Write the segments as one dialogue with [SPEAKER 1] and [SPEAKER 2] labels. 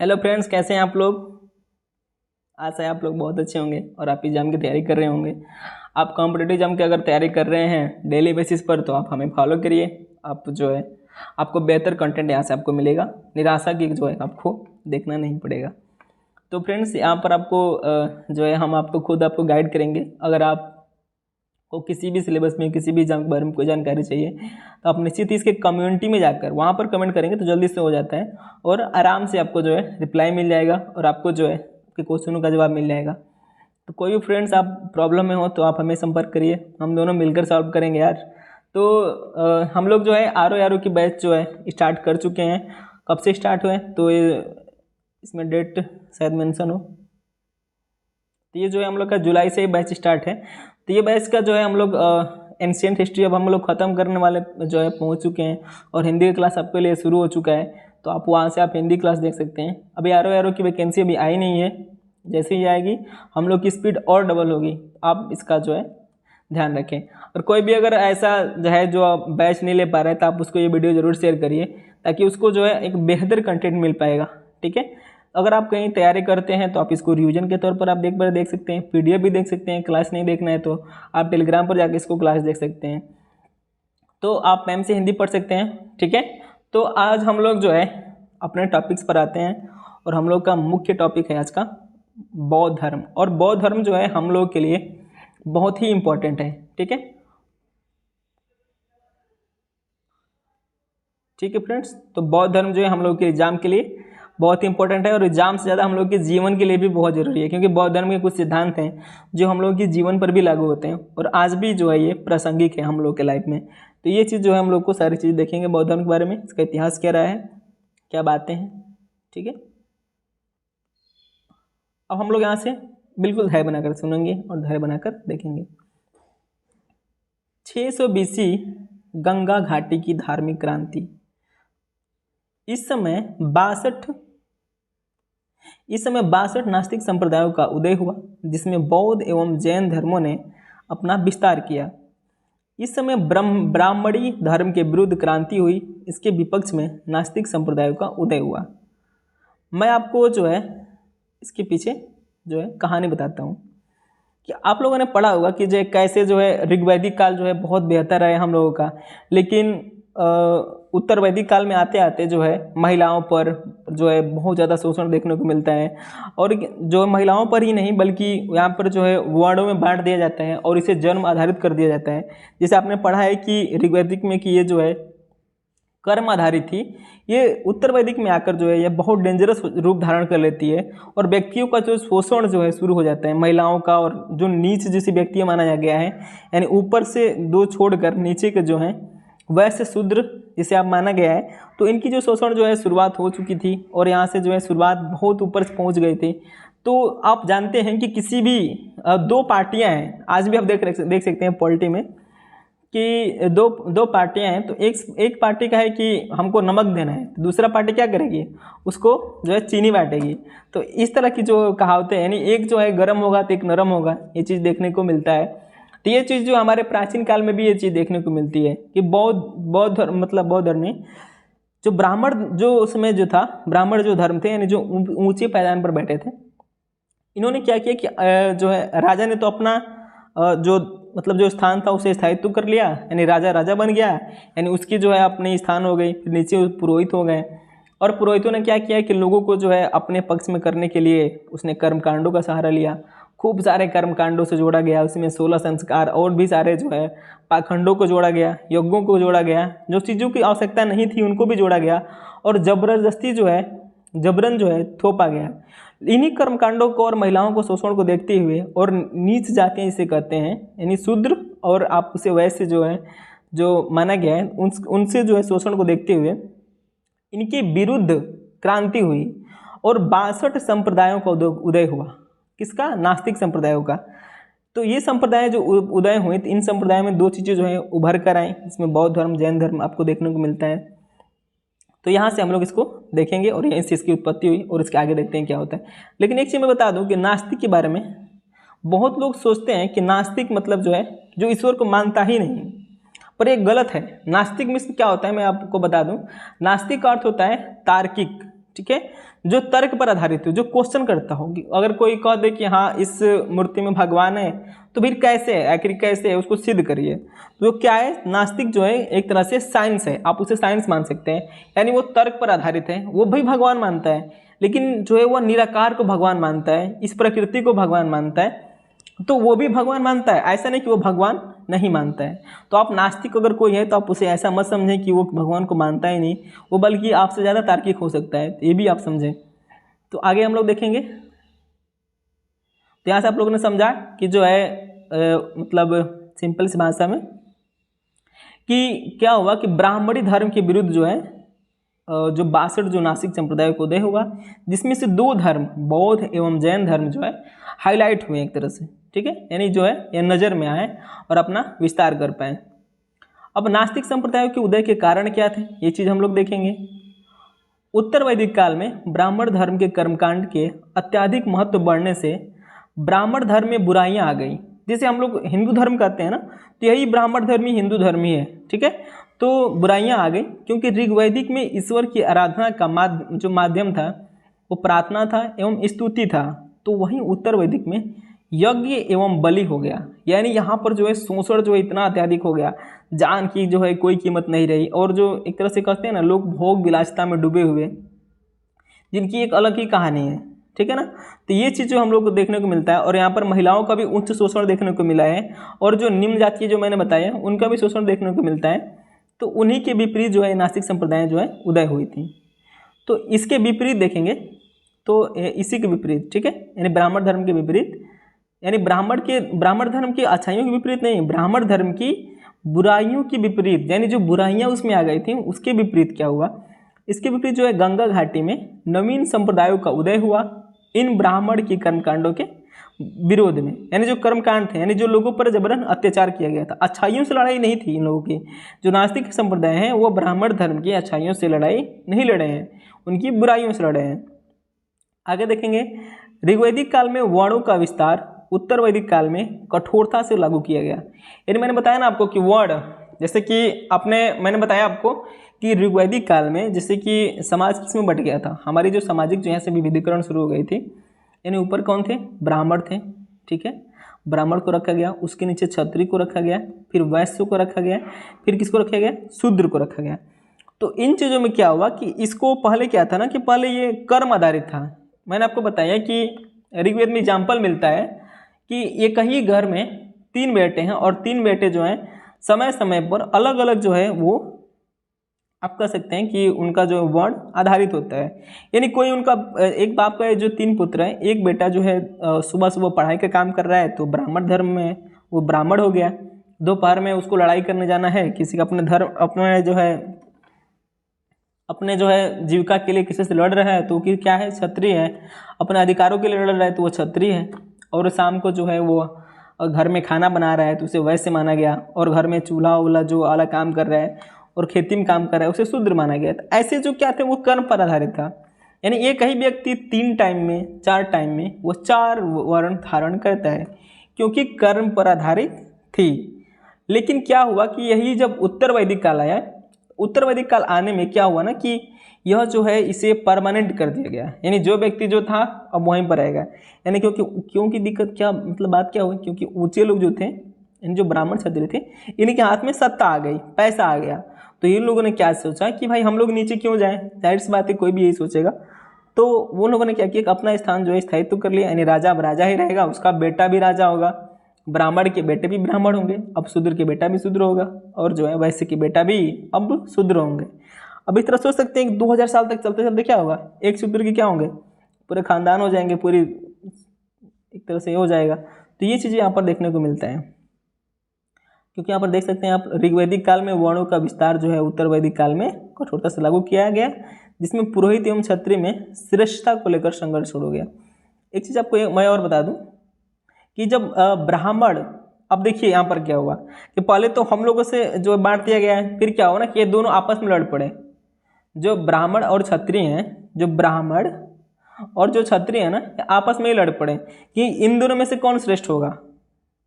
[SPEAKER 1] Hello friends, कैसे हैं आप लोग। आशा है आप लोग बहुत अच्छे होंगे और आप एग्जाम की तैयारी कर रहे होंगे। आप कॉम्पिटिटिव एग्जाम की अगर तैयारी कर रहे हैं डेली बेसिस पर तो आप हमें फॉलो करिए। आप जो है आपको बेहतर कंटेंट यहाँ से आपको मिलेगा। निराशा की जो है आपको देखना नहीं पड़ेगा। तो फ्रेंड्स, यहाँ पर आपको जो है हम आपको खुद आपको गाइड करेंगे। अगर आप को किसी भी सिलेबस में किसी भी एग्जाम के बारे में कोई जानकारी चाहिए तो आप निश्चित ही इसके कम्युनिटी में जाकर वहाँ पर कमेंट करेंगे तो जल्दी से हो जाता है और आराम से आपको जो है रिप्लाई मिल जाएगा और आपको जो है आपके क्वेश्चनों का जवाब मिल जाएगा। तो कोई भी फ्रेंड्स आप प्रॉब्लम में हो तो आप हमें संपर्क करिए, हम दोनों मिलकर सॉल्व करेंगे यार। तो हम लोग जो है आर की बैच जो है स्टार्ट कर चुके हैं। कब से स्टार्ट हुए तो ये इसमें डेट शायद मेंशन हो। तो ये जो है हम लोग का जुलाई से बैच स्टार्ट है। तो ये बैच का जो है हम लोग एंशिएंट हिस्ट्री अब हम लोग ख़त्म करने वाले जो है पहुंच चुके हैं और हिंदी का क्लास आपके लिए शुरू हो चुका है। तो आप वहां से आप हिंदी क्लास देख सकते हैं। अभी आर की वैकेंसी अभी आई नहीं है, जैसे ही आएगी हम लोग की स्पीड और डबल होगी। आप इसका जो है ध्यान रखें। और कोई भी अगर ऐसा जो है जो बैच नहीं ले पा रहा है तो आप उसको ये वीडियो ज़रूर शेयर करिए ताकि उसको जो है एक बेहतर कंटेंट मिल पाएगा। ठीक है, अगर आप कहीं तैयारी करते हैं तो आप इसको रिवीजन के तौर पर आप देख सकते हैं, पीडीएफ भी देख सकते हैं। क्लास नहीं देखना है तो आप टेलीग्राम पर जाकर इसको क्लास देख सकते हैं। तो आप मैम से हिंदी पढ़ सकते हैं। ठीक है, तो आज हम लोग जो है अपने टॉपिक्स पर आते हैं और हम लोग का मुख्य टॉपिक है आज का बौद्ध धर्म। और बौद्ध धर्म जो है हम लोग के लिए बहुत ही इम्पोर्टेंट है। ठीक है, ठीक है फ्रेंड्स, तो बौद्ध धर्म जो है हम लोग के एग्जाम के लिए बहुत ही इंपॉर्टेंट है और एग्जाम से ज़्यादा हम लोग के जीवन के लिए भी बहुत ज़रूरी है, क्योंकि बौद्ध धर्म के कुछ सिद्धांत हैं जो हम लोग के जीवन पर भी लागू होते हैं और आज भी जो है ये प्रासंगिक है हम लोग के लाइफ में। तो ये चीज़ जो है हम लोग को सारी चीज़ देखेंगे बौद्ध धर्म के बारे में, इसका इतिहास क्या रहा है, क्या बातें हैं। ठीक है, अब हम लोग यहाँ से बिल्कुल धैर्य बनाकर सुनेंगे और धैर्य बनाकर देखेंगे। 600 BC गंगा घाटी की धार्मिक क्रांति। इस समय 62 नास्तिक संप्रदायों का उदय हुआ, जिसमें बौद्ध एवं जैन धर्मों ने अपना विस्तार किया। इस समय ब्राह्मणी धर्म के विरुद्ध क्रांति हुई, इसके विपक्ष में नास्तिक संप्रदायों का उदय हुआ। मैं आपको जो है इसके पीछे जो है कहानी बताता हूँ कि आप लोगों ने पढ़ा होगा कि जो है कैसे जो है ऋग्वैदिक काल जो है बहुत बेहतर है हम लोगों का, लेकिन उत्तर वैदिक काल में आते आते जो है महिलाओं पर जो है बहुत ज़्यादा शोषण देखने को मिलता है। और जो महिलाओं पर ही नहीं बल्कि यहाँ पर जो है वर्णों में बांट दिया जाता है और इसे जन्म आधारित कर दिया जाता है। जैसे आपने पढ़ा है कि ऋग्वैदिक में कि ये जो है कर्म आधारित थी, ये उत्तर वैदिक में आकर जो है ये बहुत डेंजरस रूप धारण कर लेती है और व्यक्तियों का जो शोषण जो है शुरू हो जाता है महिलाओं का। और जो नीच जैसी व्यक्ति माना गया है, यानी ऊपर से दो छोड़कर नीचे के जो हैं वैसे शूद्र जिसे आप माना गया है, तो इनकी जो शोषण जो है शुरुआत हो चुकी थी और यहाँ से जो है शुरुआत बहुत ऊपर से पहुँच गई थी। तो आप जानते हैं कि किसी भी दो पार्टियाँ हैं, आज भी आप देख सकते हैं पॉलिटी में कि दो पार्टियां हैं। तो एक पार्टी का है कि हमको नमक देना है, तो दूसरा पार्टी क्या करेगी, उसको जो है चीनी बांटेगी। तो इस तरह की जो कहावतें, यानी एक जो है गर्म होगा तो एक नरम होगा, ये चीज़ देखने को मिलता है। तो ये चीज़ जो हमारे प्राचीन काल में भी ये चीज़ देखने को मिलती है कि बौद्ध धर्म मतलब बौद्ध धर्म में जो ब्राह्मण जो उसमें जो था, ब्राह्मण जो धर्म थे यानी जो ऊंचे पायदान पर बैठे थे, इन्होंने क्या किया कि जो है राजा ने तो अपना जो मतलब जो स्थान था उसे स्थायित्व कर लिया, यानी राजा बन गया, यानी उसकी जो है अपनी स्थान हो गई। फिर नीचे पुरोहित हो गए और पुरोहितों ने क्या किया कि लोगों को जो है अपने पक्ष में करने के लिए उसने कर्मकांडों का सहारा लिया। खूब सारे कर्मकांडों से जोड़ा गया, उसमें 16 संस्कार और भी सारे जो है पाखंडों को जोड़ा गया, यज्ञों को जोड़ा गया, जो चीज़ों की आवश्यकता नहीं थी उनको भी जोड़ा गया और जबरदस्ती जो है जबरन जो है थोपा गया। इन्हीं कर्मकांडों को और महिलाओं को शोषण को देखते हुए और नीच जातियाँ इसे कहते हैं, यानी शूद्र और आप उसे वैसे जो है जो माना गया है उनसे जो है शोषण को देखते हुए इनके विरुद्ध क्रांति हुई और 62 संप्रदायों का उदय हुआ। किसका, नास्तिक संप्रदायों का। तो ये संप्रदाय जो उदय हुए, इन संप्रदायों में दो चीज़ें जो है उभर कर आई, इसमें बौद्ध धर्म जैन धर्म आपको देखने को मिलता है। तो यहाँ से हम लोग इसको देखेंगे और यहीं से इसकी उत्पत्ति हुई और इसके आगे देखते हैं क्या होता है। लेकिन एक चीज़ मैं बता दूं कि नास्तिक के बारे में बहुत लोग सोचते हैं कि नास्तिक मतलब जो है जो ईश्वर को मानता ही नहीं, पर ये गलत है। नास्तिक में क्या होता है मैं आपको बता दूं, नास्तिक का अर्थ होता है तार्किक, ठीक है, जो तर्क पर आधारित हो, जो क्वेश्चन करता हो। अगर कोई कह दे कि हाँ इस मूर्ति में भगवान है, तो फिर कैसे है, आखिर कैसे है, उसको सिद्ध करिए। तो क्या है, नास्तिक जो है एक तरह से साइंस है, आप उसे साइंस मान सकते हैं, यानी वो तर्क पर आधारित है, वो भी भगवान मानता है, लेकिन जो है वो निराकार को भगवान मानता है, इस प्रकृति को भगवान मानता है, तो वो भी भगवान मानता है, ऐसा नहीं कि वो भगवान नहीं मानता है। तो आप नास्तिक अगर कोई है तो आप उसे ऐसा मत समझें कि वो भगवान को मानता ही नहीं, वो बल्कि आपसे ज़्यादा तार्किक हो सकता है, ये भी आप समझें। तो आगे हम लोग देखेंगे। तो यहाँ से आप लोगों ने समझा कि जो है मतलब सिंपल सी भाषा में कि क्या हुआ कि ब्राह्मणी धर्म के विरुद्ध जो है जो 62 जो नास्तिक संप्रदाय को उदय हुआ, जिसमें से 2 धर्म बौद्ध एवं जैन धर्म जो है हाईलाइट हुए एक तरह से, ठीक है, यानी जो है ये नज़र में आए और अपना विस्तार कर पाए। अब नास्तिक संप्रदायों के उदय के कारण क्या थे, ये चीज़ हम लोग देखेंगे। उत्तर वैदिक काल में ब्राह्मण धर्म के कर्मकांड के अत्याधिक महत्व बढ़ने से ब्राह्मण धर्म में बुराइयां आ गई। जैसे हम लोग हिंदू धर्म कहते हैं ना, तो यही ब्राह्मण धर्म ही हिंदू धर्म ही है, ठीक है। तो बुराइयां आ गई क्योंकि ऋग्वैदिक में ईश्वर की आराधना का जो माध्यम था वो प्रार्थना था एवं स्तुति था, तो वहीं उत्तर वैदिक में यज्ञ एवं बलि हो गया। यानी यहाँ पर जो है शोषण जो है इतना अत्यधिक हो गया, जान की जो है कोई कीमत नहीं रही, और जो एक तरह से कहते हैं ना, लोग भोग विलासिता में डूबे हुए, जिनकी एक अलग ही कहानी है, ठीक है ना। तो ये चीज़ जो हम लोग को देखने को मिलता है, और यहाँ पर महिलाओं का भी उच्च शोषण देखने को मिला है, और जो निम्न जातीय जो मैंने बताया उनका भी शोषण देखने को मिलता है। तो उन्हीं के विपरीत जो है नास्तिक संप्रदाय जो है उदय हुई थी। तो इसके विपरीत देखेंगे तो इसी के विपरीत, ठीक है, यानी ब्राह्मण धर्म के विपरीत, यानी ब्राह्मण धर्म की अच्छाइयों के विपरीत नहीं, ब्राह्मण धर्म की बुराइयों के विपरीत, यानी जो बुराइयां उसमें आ गई थी उसके विपरीत क्या हुआ, इसके विपरीत जो है गंगा घाटी में नवीन संप्रदायों का उदय हुआ इन ब्राह्मण की कर्मकांडों के विरोध में। यानी जो कर्मकांड थे, यानी जो लोगों पर जबरन अत्याचार किया गया था, अच्छाइयों से लड़ाई नहीं थी इन लोगों की। जो नास्तिक संप्रदाय हैं वो ब्राह्मण धर्म की अच्छाइयों से लड़ाई नहीं लड़े हैं, उनकी बुराइयों से लड़े हैं। आगे देखेंगे, ऋग्वैदिक काल में वर्णों का विस्तार उत्तर वैदिक काल में कठोरता से लागू किया गया। यानी मैंने बताया ना आपको कि वर्ण, जैसे कि मैंने बताया आपको कि ऋग्वैदिक काल में जैसे कि समाज किसमें बट गया था, हमारी जो सामाजिक जो यहाँ से विविधीकरण शुरू हो गई थी। यानी ऊपर कौन थे, ब्राह्मण थे, ठीक है, ब्राह्मण को रखा गया, उसके नीचे क्षत्रिय को रखा गया, फिर वैश्य को रखा गया, फिर किसको रखा गया, शूद्र को रखा गया। तो इन चीज़ों में क्या हुआ कि इसको पहले क्या था ना कि पहले ये कर्म आधारित था। मैंने आपको बताया कि ऋग्वेद में एग्जाम्पल मिलता है कि ये कहीं घर में 3 बेटे हैं, और 3 बेटे जो हैं समय समय पर अलग अलग जो है वो आप कह सकते हैं कि उनका जो वर्ण आधारित होता है। यानी कोई उनका एक बाप का जो 3 पुत्र हैं, एक बेटा जो है सुबह सुबह पढ़ाई का काम कर रहा है तो ब्राह्मण धर्म में वो ब्राह्मण हो गया, दोपहर में उसको लड़ाई करने जाना है, किसी का अपने जो है जीविका के लिए किसी से लड़ रहा है तो कि क्या है, क्षत्रिय है, अपने अधिकारों के लिए लड़ रहा है तो वो क्षत्रिय है, और शाम को जो है वो घर में खाना बना रहा है तो उसे वैसे माना गया, और घर में चूल्हा वूल्हा जो वाला काम कर रहा है और खेती में काम कर रहा है उसे शूद्र माना गया। तो ऐसे जो क्या थे वो कर्म पर आधारित था। यानी एक ही व्यक्ति 3 टाइम में 4 टाइम में वो 4 वर्ण धारण करता है क्योंकि कर्म पर आधारित थी। लेकिन क्या हुआ कि यही जब उत्तर वैदिक काल आया, उत्तर वैदिक काल आने में क्या हुआ ना कि यह जो है इसे परमानेंट कर दिया गया। यानी जो व्यक्ति जो था अब वहीं पर रहेगा। यानी क्योंकि दिक्कत क्या, मतलब बात क्या हुई, क्योंकि ऊंचे लोग जो थे, इन जो ब्राह्मण क्षत्रिय थे, इनके हाथ में सत्ता आ गई, पैसा आ गया, तो इन लोगों ने क्या सोचा कि भाई हम लोग नीचे क्यों जाएं, जाहिर सी बात है कोई भी यही सोचेगा। तो वो लोगों ने क्या किया कि अपना स्थान जो है स्थायित्व कर लिया। यानी राजा अब राजा ही रहेगा, उसका बेटा भी राजा होगा, ब्राह्मण के बेटे भी ब्राह्मण होंगे, अब शूद्र के बेटा भी शूद्र होगा, और जो है वैश्य के बेटा भी अब शूद्र होंगे। अब इस तरह सोच सकते हैं कि 2000 साल तक चलते चलते क्या होगा, एक शूद्र के क्या होंगे, पूरे खानदान हो जाएंगे, पूरी एक तरह से हो जाएगा। तो ये चीज़ें यहाँ पर देखने को मिलता है, क्योंकि यहाँ पर देख सकते हैं आप ऋग्वैदिक काल में वर्णों का विस्तार जो है उत्तर वैदिक काल में कठोरता से लागू किया गया, जिसमें पुरोहित एवं क्षत्रिय में श्रेष्ठता को लेकर संघर्ष शुरू हो गया। एक चीज़ आपको मैं और बता दूं कि जब ब्राह्मण, अब देखिए यहाँ पर क्या हुआ कि पहले तो हम लोगों से जो बांट दिया गया है, फिर क्या हुआ ना कि ये दोनों आपस में लड़ पड़े। जो ब्राह्मण और क्षत्रिय हैं, जो ब्राह्मण और जो क्षत्रिय है ना, आपस में ही लड़ पड़े कि इन दोनों में से कौन श्रेष्ठ होगा।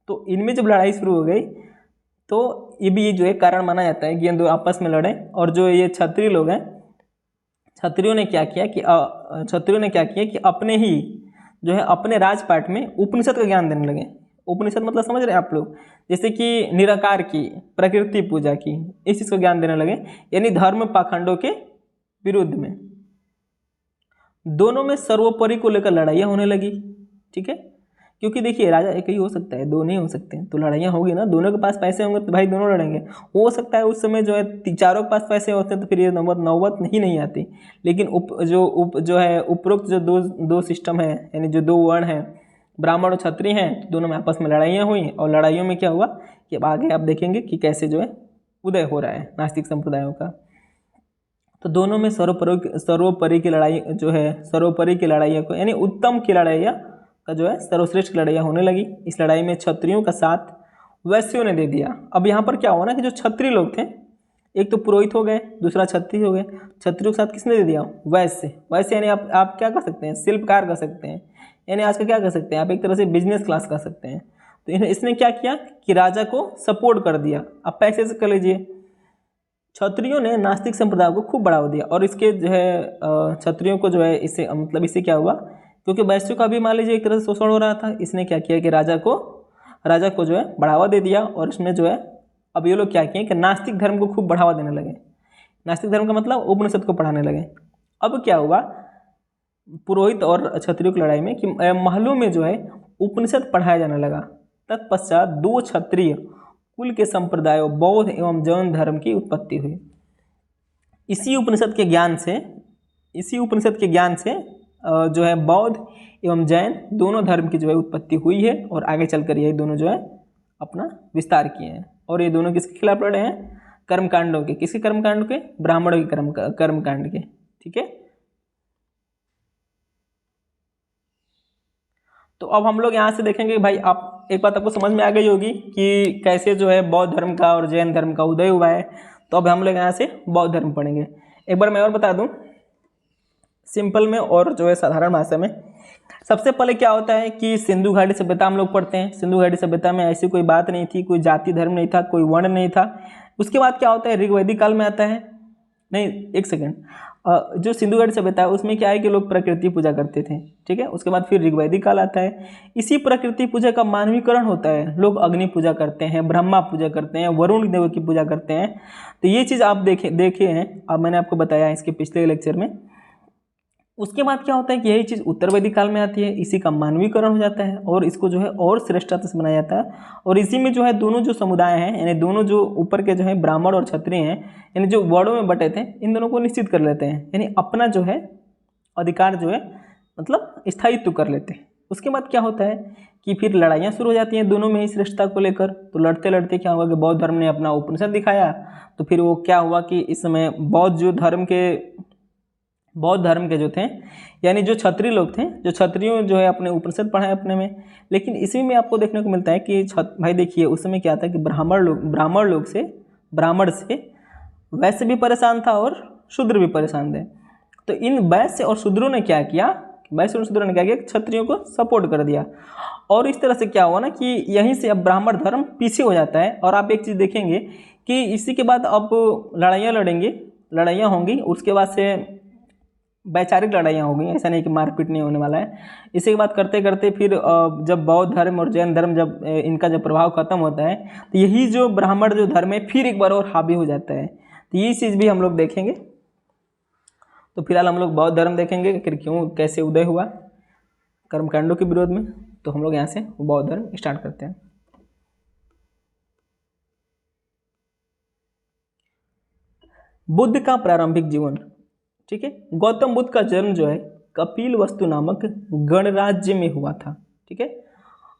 [SPEAKER 1] तो इनमें जब लड़ाई शुरू हो गई तो ये भी जो है कारण माना जाता है कि ये दो आपस में लड़े, और जो ये क्षत्रिय लोग हैं क्षत्रियों ने क्या किया कि अपने ही जो है अपने राजपाट में उपनिषद का ज्ञान देने लगे। उपनिषद मतलब समझ रहे हैं आप लोग, जैसे कि निराकार की, प्रकृति पूजा की, इस चीज़ को ज्ञान देने लगे, यानी धर्म पाखंडों के विरुद्ध में। दोनों में सर्वोपरि को लेकर लड़ाइयाँ होने लगी, ठीक है, क्योंकि देखिए राजा एक ही हो सकता है, दो नहीं हो सकते, तो लड़ाइयाँ होगी ना, दोनों के पास पैसे होंगे तो भाई दोनों लड़ेंगे। हो सकता है उस समय जो है चारों के पास पैसे होते हैं तो फिर ये नौबत ही नहीं आती। लेकिन उपरोक्त जो दो सिस्टम है, यानी जो दो वर्ण हैं, ब्राह्मण और क्षत्रिय हैं, तो दोनों में आपस में लड़ाइयाँ हुई, और लड़ाइयों में क्या हुआ कि अब आगे आप देखेंगे कि कैसे जो है उदय हो रहा है नास्तिक संप्रदायों का। तो दोनों में सर्वोपरि की लड़ाई जो है, सर्वोपरि की लड़ाइयाँ को, यानी उत्तम की लड़ाइयाँ का जो है सर्वश्रेष्ठ लड़ाइयाँ होने लगी। इस लड़ाई में क्षत्रियों का साथ वैश्यों ने दे दिया। अब यहाँ पर क्या हुआ ना कि जो क्षत्रिय लोग थे, एक तो पुरोहित हो गए, दूसरा क्षत्रिय हो गए, क्षत्रियों के साथ किसने दे दिया? वैश्य यानी आप क्या कर सकते हैं? शिल्पकार कर सकते हैं, यानी आज का क्या कर सकते हैं आप? एक तरह से बिजनेस क्लास कर सकते हैं। तो इसने क्या किया कि राजा को सपोर्ट कर दिया। अब पैसे से कर लीजिए। क्षत्रियों ने नास्तिक संप्रदाय को खूब बढ़ावा दिया, और इसके जो है क्षत्रियों को जो है इससे क्या हुआ, क्योंकि वैश्यों का भी मान लीजिए एक तरह से शोषण हो रहा था, इसने क्या किया कि राजा को जो है बढ़ावा दे दिया। और इसमें जो है अब ये लोग क्या किए कि नास्तिक धर्म को खूब बढ़ावा देने लगे। नास्तिक धर्म का मतलब उपनिषद को पढ़ाने लगे। अब क्या हुआ पुरोहित और क्षत्रियों की लड़ाई में कि महलों में जो है उपनिषद पढ़ाया जाने लगा। तत्पश्चात दो क्षत्रिय कुल के संप्रदायों बौद्ध एवं जैन धर्म की उत्पत्ति हुई। इसी उपनिषद के ज्ञान से जो है बौद्ध एवं जैन दोनों धर्म की जो है उत्पत्ति हुई है, और आगे चलकर यही दोनों जो है अपना विस्तार किए हैं। और ये दोनों किसके खिलाफ लड़े हैं? कर्मकांडों के। किसके कर्मकांड के? ब्राह्मणों के कर्मकांड के, ठीक है। तो अब हम लोग यहाँ से देखेंगे भाई, आप एक बात आपको समझ में आ गई होगी कि कैसे जो है बौद्ध धर्म का और जैन धर्म का उदय हुआ है। तो अब हम लोग यहाँ से बौद्ध धर्म पढ़ेंगे। एक बार मैं और बता दूँ सिंपल में और जो है साधारण भाषा में। सबसे पहले क्या होता है कि सिंधु घाटी सभ्यता हम लोग पढ़ते हैं। सिंधु घाटी सभ्यता में ऐसी कोई बात नहीं थी, कोई जाति धर्म नहीं था, कोई वर्ण नहीं था। उसके बाद क्या होता है, ऋग्वैदिक काल में आता है। नहीं, एक सेकेंड, जो सिंधु घाटी सभ्यता है उसमें क्या है कि लोग प्रकृति पूजा करते थे, ठीक है। उसके बाद फिर ऋग्वैदिक काल आता है। इसी प्रकृति पूजा का मानवीकरण होता है। लोग अग्नि पूजा करते हैं, ब्रह्मा पूजा करते हैं, वरुण देव की पूजा करते हैं। तो ये चीज़ आप देखे हैं, अब मैंने आपको बताया इसके पिछले लेक्चर में। उसके बाद क्या होता है कि यही चीज़ उत्तर वैदिक काल में आती है। इसी का मानवीकरण हो जाता है और इसको जो है और श्रेष्ठता से बनाया जाता है। और इसी में जो है दोनों जो समुदाय हैं, यानी दोनों जो ऊपर के जो है ब्राह्मण और क्षत्रिय हैं, यानी जो वर्णों में बटे थे, इन दोनों को निश्चित कर लेते हैं, यानी अपना जो है अधिकार जो है मतलब स्थायित्व कर लेते हैं। उसके बाद क्या होता है कि फिर लड़ाइयाँ शुरू हो जाती हैं दोनों में ही श्रेष्ठता को लेकर। तो लड़ते लड़ते क्या हुआ कि बौद्ध धर्म ने अपना उपनिषद दिखाया। तो फिर वो क्या हुआ कि इस समय बौद्ध धर्म के जो थे, यानी जो क्षत्रिय लोग थे, जो क्षत्रियों जो है अपने उपनिषद पढ़ाए अपने में। लेकिन इसी में आपको देखने को मिलता है कि भाई देखिए उस समय क्या था कि ब्राह्मण से वैश्य भी परेशान था और शूद्र भी परेशान थे। तो इन वैश्य और शूद्रों ने क्या किया, क्षत्रियों को सपोर्ट कर दिया। और इस तरह से क्या हुआ ना कि यहीं से अब ब्राह्मण धर्म पीछे हो जाता है। और आप एक चीज़ देखेंगे कि इसी के बाद अब लड़ाइयाँ होंगी। उसके बाद से वैचारिक लड़ाइयाँ हो गई, ऐसा नहीं कि मारपीट नहीं होने वाला है। इसी के बाद करते करते फिर जब बौद्ध धर्म और जैन धर्म जब इनका जब प्रभाव खत्म होता है, तो यही जो ब्राह्मण जो धर्म है फिर एक बार और हावी हो जाता है। तो ये चीज़ भी हम लोग देखेंगे। तो फिलहाल हम लोग बौद्ध धर्म देखेंगे कि क्यों कैसे उदय हुआ कर्मकांडों के विरोध में। तो हम लोग यहाँ से बौद्ध धर्म स्टार्ट करते हैं। बुद्ध का प्रारंभिक जीवन, ठीक है। गौतम बुद्ध का जन्म जो है कपिलवस्तु नामक गणराज्य में हुआ था, ठीक है।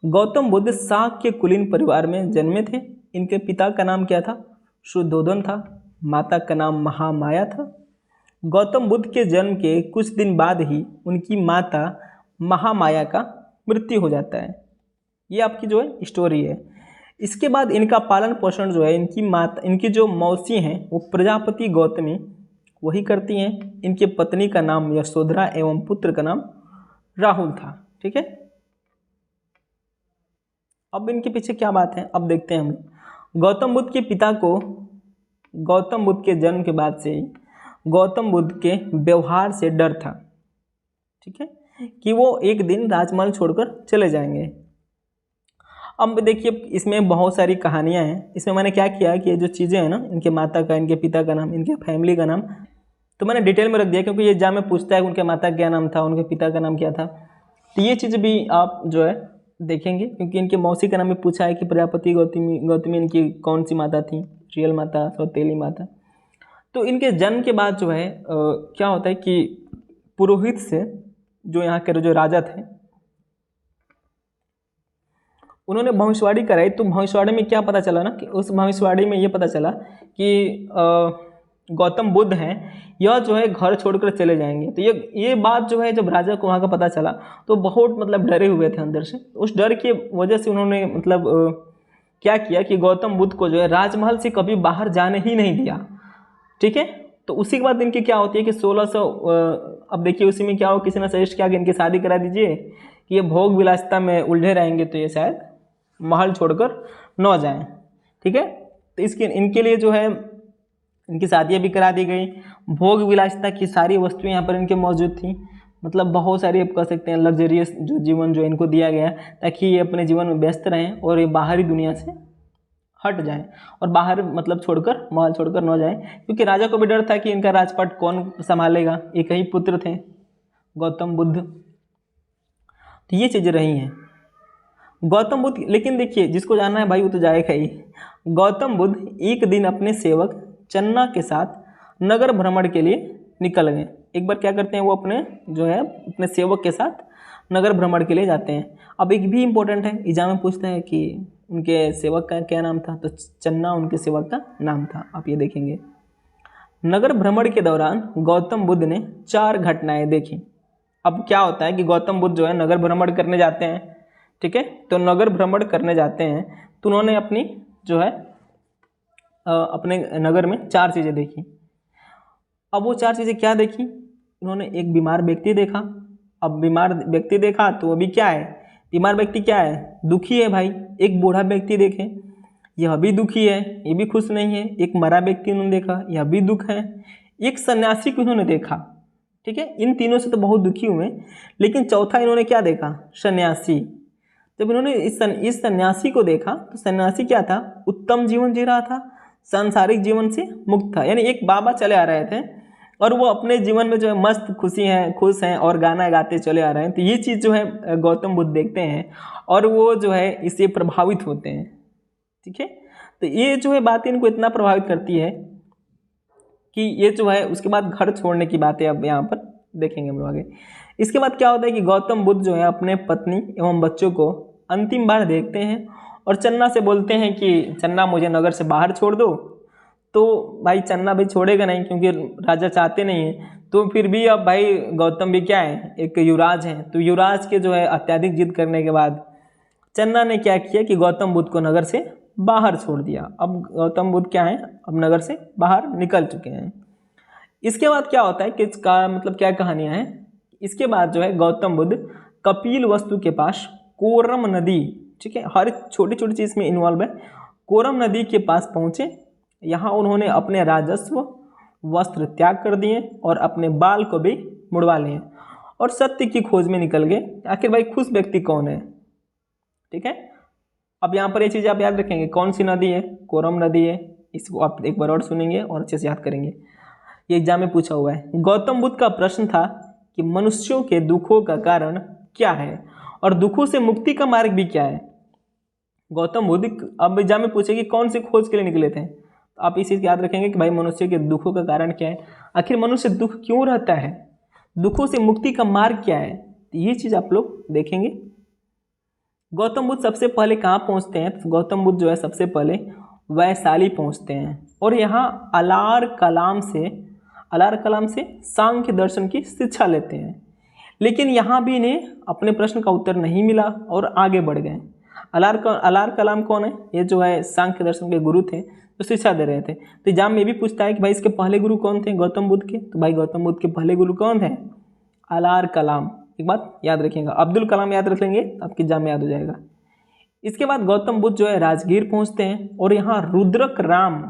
[SPEAKER 1] गौतम बुद्ध शाक्य कुलीन परिवार में जन्मे थे। इनके पिता का नाम क्या था? शुद्धोधन था। माता का नाम महामाया था। गौतम बुद्ध के जन्म के कुछ दिन बाद ही उनकी माता महामाया का मृत्यु हो जाता है। ये आपकी जो है स्टोरी है। इसके बाद इनका पालन पोषण जो है इनकी जो मौसी हैं वो प्रजापति गौतमी वही करती हैं। इनकी पत्नी का नाम यशोधरा एवं पुत्र का नाम राहुल था, ठीक है। अब इनके पीछे क्या बात है अब देखते हैं हम। गौतम बुद्ध के जन्म के बाद से ही गौतम बुद्ध के व्यवहार से डर था, ठीक है, कि वो एक दिन राजमहल छोड़कर चले जाएंगे। अब देखिए इसमें बहुत सारी कहानियाँ हैं। इसमें मैंने क्या किया कि ये जो चीज़ें हैं ना, इनके माता का, इनके पिता का नाम, इनके फैमिली का नाम, तो मैंने डिटेल में रख दिया क्योंकि ये एग्जाम में पूछता है उनके माता का क्या नाम था, उनके पिता का नाम क्या था। तो ये चीज़ भी आप जो है देखेंगे, क्योंकि इनके मौसी का नाम भी पूछा है कि प्रजापति गौतमी इनकी कौन सी माता थी, रियल माता, सौतेली माता। तो इनके जन्म के बाद जो है क्या होता है कि पुरोहित से जो यहाँ के जो राजा थे उन्होंने भविष्यवाणी कराई। तो भविष्यवाणी में क्या पता चला ना कि उस भविष्यवाणी में ये पता चला कि गौतम बुद्ध हैं यह जो है घर छोड़कर चले जाएंगे। तो ये बात जो है जब राजा को वहाँ का पता चला तो बहुत मतलब डरे हुए थे अंदर से। उस डर की वजह से उन्होंने मतलब क्या किया कि गौतम बुद्ध को जो है राजमहल से कभी बाहर जाने ही नहीं दिया, ठीक है। तो उसी के बाद इनकी क्या होती है कि 1600 अब देखिए उसी में क्या हो, किसी ने सजेस्ट किया कि इनकी शादी करा दीजिए कि ये भोग विलासिता में उलझे रहेंगे तो ये शायद महल छोड़कर न जाएं, ठीक है। तो इनके लिए जो है इनकी शादियाँ भी करा दी गई। भोग विलासिता की सारी वस्तुएं यहाँ पर इनके मौजूद थी, मतलब बहुत सारी आप कह सकते हैं लग्जरियस जो जीवन जो इनको दिया गया ताकि ये अपने जीवन में व्यस्त रहें और ये बाहरी दुनिया से हट जाएं और बाहर मतलब छोड़कर महल छोड़कर न जाएं, क्योंकि राजा को भी डर था कि इनका राजपाट कौन संभालेगा, एक ही पुत्र थे गौतम बुद्ध। तो ये चीज़ें रही हैं गौतम बुद्ध। लेकिन देखिए जिसको जाना है भाई वो तो जाएगा ही। गौतम बुद्ध एक दिन अपने सेवक चन्ना के साथ नगर भ्रमण के लिए निकल गए। एक बार क्या करते हैं वो अपने जो है अपने सेवक के साथ नगर भ्रमण के लिए जाते हैं। अब एक भी इम्पोर्टेंट है, एग्जाम में पूछता है कि उनके सेवक का क्या नाम था, तो चन्ना उनके सेवक का नाम था। आप ये देखेंगे नगर भ्रमण के दौरान गौतम बुद्ध ने 4 घटनाएं देखी। अब क्या होता है कि गौतम बुद्ध जो है नगर भ्रमण करने जाते हैं, ठीक है। तो नगर भ्रमण करने जाते हैं तो उन्होंने अपनी जो है अपने नगर में 4 चीज़ें देखी। अब वो 4 चीज़ें क्या देखी, उन्होंने एक बीमार व्यक्ति देखा। अब बीमार व्यक्ति देखा तो अभी क्या है, बीमार व्यक्ति क्या है, दुखी है भाई। एक बूढ़ा व्यक्ति देखे, यह भी दुखी है, ये भी खुश नहीं है। एक मरा व्यक्ति उन्होंने देखा, यह भी दुख है। एक सन्यासी को उन्होंने देखा, ठीक है। इन तीनों से तो बहुत दुखी हुए, लेकिन चौथा इन्होंने क्या देखा, सन्यासी। जब इन्होंने इस सन्यासी को देखा तो सन्यासी क्या था, उत्तम जीवन जी रहा था, सांसारिक जीवन से मुक्त था। यानी एक बाबा चले आ रहे थे और वो अपने जीवन में जो है मस्त खुश हैं और गाना गाते चले आ रहे हैं। तो ये चीज़ जो है गौतम बुद्ध देखते हैं और वो जो है इससे प्रभावित होते हैं, ठीक है। तो ये जो है बात इनको इतना प्रभावित करती है कि ये जो है उसके बाद घर छोड़ने की बातें अब यहाँ पर देखेंगे हम लोग आगे। इसके बाद क्या होता है कि गौतम बुद्ध जो है अपने पत्नी एवं बच्चों को अंतिम बार देखते हैं और चन्ना से बोलते हैं कि चन्ना मुझे नगर से बाहर छोड़ दो। तो भाई चन्ना भाई छोड़ेगा नहीं क्योंकि राजा चाहते नहीं हैं। तो फिर भी अब भाई गौतम भी क्या है, एक युवराज हैं, तो युवराज के जो है अत्यधिक जिद करने के बाद चन्ना ने क्या किया कि गौतम बुद्ध को नगर से बाहर छोड़ दिया। अब गौतम बुद्ध क्या है, अब नगर से बाहर निकल चुके हैं। इसके बाद क्या होता है कि इसका मतलब क्या कहानियाँ हैं। इसके बाद जो है गौतम बुद्ध कपिल वस्तु के पास कोरम नदी, ठीक है, हर छोटी छोटी चीज़ में इन्वॉल्व है, कोरम नदी के पास पहुँचे। यहाँ उन्होंने अपने राजस्व वस्त्र त्याग कर दिए और अपने बाल को भी मुड़वा लिए और सत्य की खोज में निकल गए। आखिर भाई खुश व्यक्ति कौन है, ठीक है। अब यहाँ पर ये चीज़ आप याद रखेंगे, कौन सी नदी है, कोरम नदी है। इसको आप एक बार और सुनेंगे और अच्छे से याद करेंगे, ये एग्जाम में पूछा हुआ है। गौतम बुद्ध का प्रश्न था कि मनुष्यों के दुखों का कारण क्या है और दुखों से मुक्ति का मार्ग भी क्या है। गौतम बुद्ध अब एग्जाम में पूछे कि कौन सी खोज के लिए निकले थे, तो आप इस चीज़ याद रखेंगे कि भाई मनुष्य के दुखों का कारण क्या है, आखिर मनुष्य दुख क्यों रहता है, दुखों से मुक्ति का मार्ग क्या है। तो ये चीज़ आप लोग देखेंगे। गौतम बुद्ध सबसे पहले कहाँ पहुँचते हैं, तो गौतम बुद्ध जो है सबसे पहले वैशाली पहुँचते हैं और यहाँ अलार कलाम से सांख्य दर्शन की शिक्षा लेते हैं। लेकिन यहाँ भी इन्हें अपने प्रश्न का उत्तर नहीं मिला और आगे बढ़ गए। अलार कलाम कौन है, ये जो है सांख्य दर्शन के गुरु थे, तो शिक्षा दे रहे थे। तो एग्जाम में भी पूछता है कि भाई इसके पहले गुरु कौन थे गौतम बुद्ध के, तो भाई गौतम बुद्ध के पहले गुरु कौन थे, अलार कलाम। एक बात याद रखिएगा, अब्दुल कलाम याद रख लेंगे आपके एग्जाम में याद हो जाएगा। इसके बाद गौतम बुद्ध जो है राजगीर पहुंचते हैं और यहाँ रुद्रक राम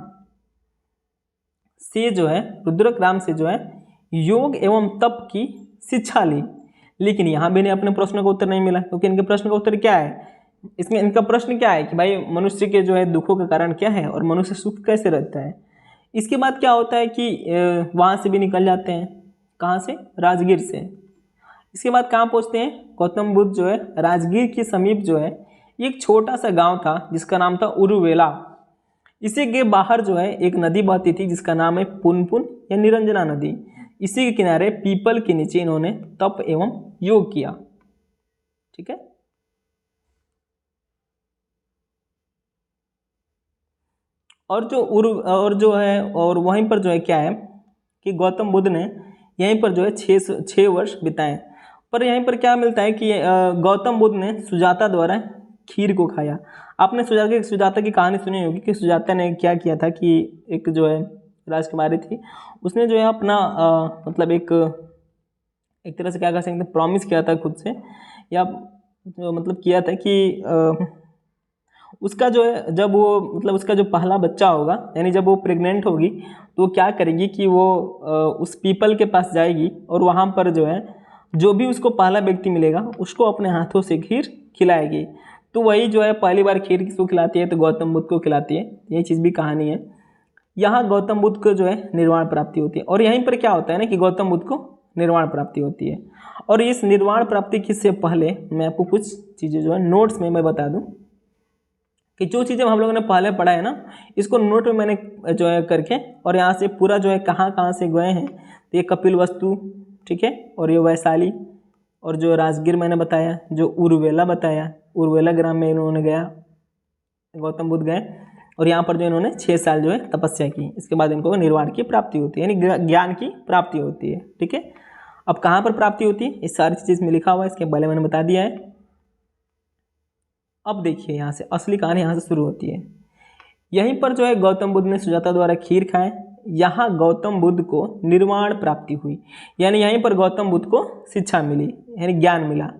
[SPEAKER 1] से जो है रुद्रक राम से जो है योग एवं तप की शिक्षा ली, लेकिन यहाँ भी इन्हें अपने प्रश्न का उत्तर नहीं मिला, क्योंकि इनके प्रश्न का उत्तर क्या है, इसमें इनका प्रश्न क्या है कि भाई मनुष्य के जो है दुखों का कारण क्या है और मनुष्य सुख कैसे रहता है। इसके बाद क्या होता है कि वहाँ से भी निकल जाते हैं, कहाँ से, राजगीर से। इसके बाद कहाँ पहुँचते हैं, गौतम बुद्ध जो है राजगीर के समीप जो है एक छोटा सा गांव था जिसका नाम था उरुवेला। इसी के बाहर जो है एक नदी बहती थी जिसका नाम है पुनपुन या निरंजना नदी। इसी के किनारे पीपल के नीचे इन्होंने तप एवं योग किया। ठीक है, और जो है और वहीं पर जो है क्या है कि गौतम बुद्ध ने यहीं पर जो है 6 वर्ष बिताए। पर यहीं पर क्या मिलता है कि गौतम बुद्ध ने सुजाता द्वारा खीर को खाया। आपने सुजाता की कहानी सुनी होगी कि सुजाता ने क्या किया था कि एक जो है राजकुमारी थी, उसने जो है अपना मतलब एक तरह से क्या कह सकते हैं, प्रॉमिस किया था खुद से, या मतलब किया था कि उसका जो है जब वो मतलब उसका जो पहला बच्चा होगा, यानी जब वो प्रेग्नेंट होगी तो वो क्या करेगी कि वो उस पीपल के पास जाएगी और वहाँ पर जो है जो भी उसको पहला व्यक्ति मिलेगा उसको अपने हाथों से खीर खिलाएगी। तो वही जो है पहली बार खीर किसको खिलाती है, तो गौतम बुद्ध को खिलाती है। यही चीज़ भी कहानी है। यहाँ गौतम बुद्ध को जो है निर्वाण प्राप्ति होती है। और यहीं पर क्या होता है ना कि गौतम बुद्ध को निर्वाण प्राप्ति होती है। और इस निर्वाण प्राप्ति से पहले मैं आपको कुछ चीज़ें जो है नोट्स में मैं बता दूँ कि जो चीज़ें हम लोगों ने पहले पढ़ा है ना, इसको नोट में मैंने जो है करके और यहाँ से पूरा जो है कहाँ कहाँ से गए हैं, तो ये कपिल वस्तु, ठीक है, और ये वैशाली, और जो राजगीर मैंने बताया, जो उरुवेला बताया, उरुवेला ग्राम में इन्होंने गया, गौतम बुद्ध गए, और यहाँ पर जो इन्होंने 6 साल जो है तपस्या की। इसके बाद इनको निर्वाण की प्राप्ति होती है, यानी ज्ञान की प्राप्ति होती है। ठीक है, अब कहाँ पर प्राप्ति होती है, इस सारी चीज़ में लिखा हुआ है, इसके पहले मैंने बता दिया है। अब देखिए यहाँ से असली कहानी यहाँ से शुरू होती है। यहीं पर जो है गौतम बुद्ध ने सुजाता द्वारा खीर खाए, यहाँ गौतम बुद्ध को निर्वाण प्राप्ति हुई, यानी यहीं पर गौतम बुद्ध को शिक्षा मिली, यानी ज्ञान मिला।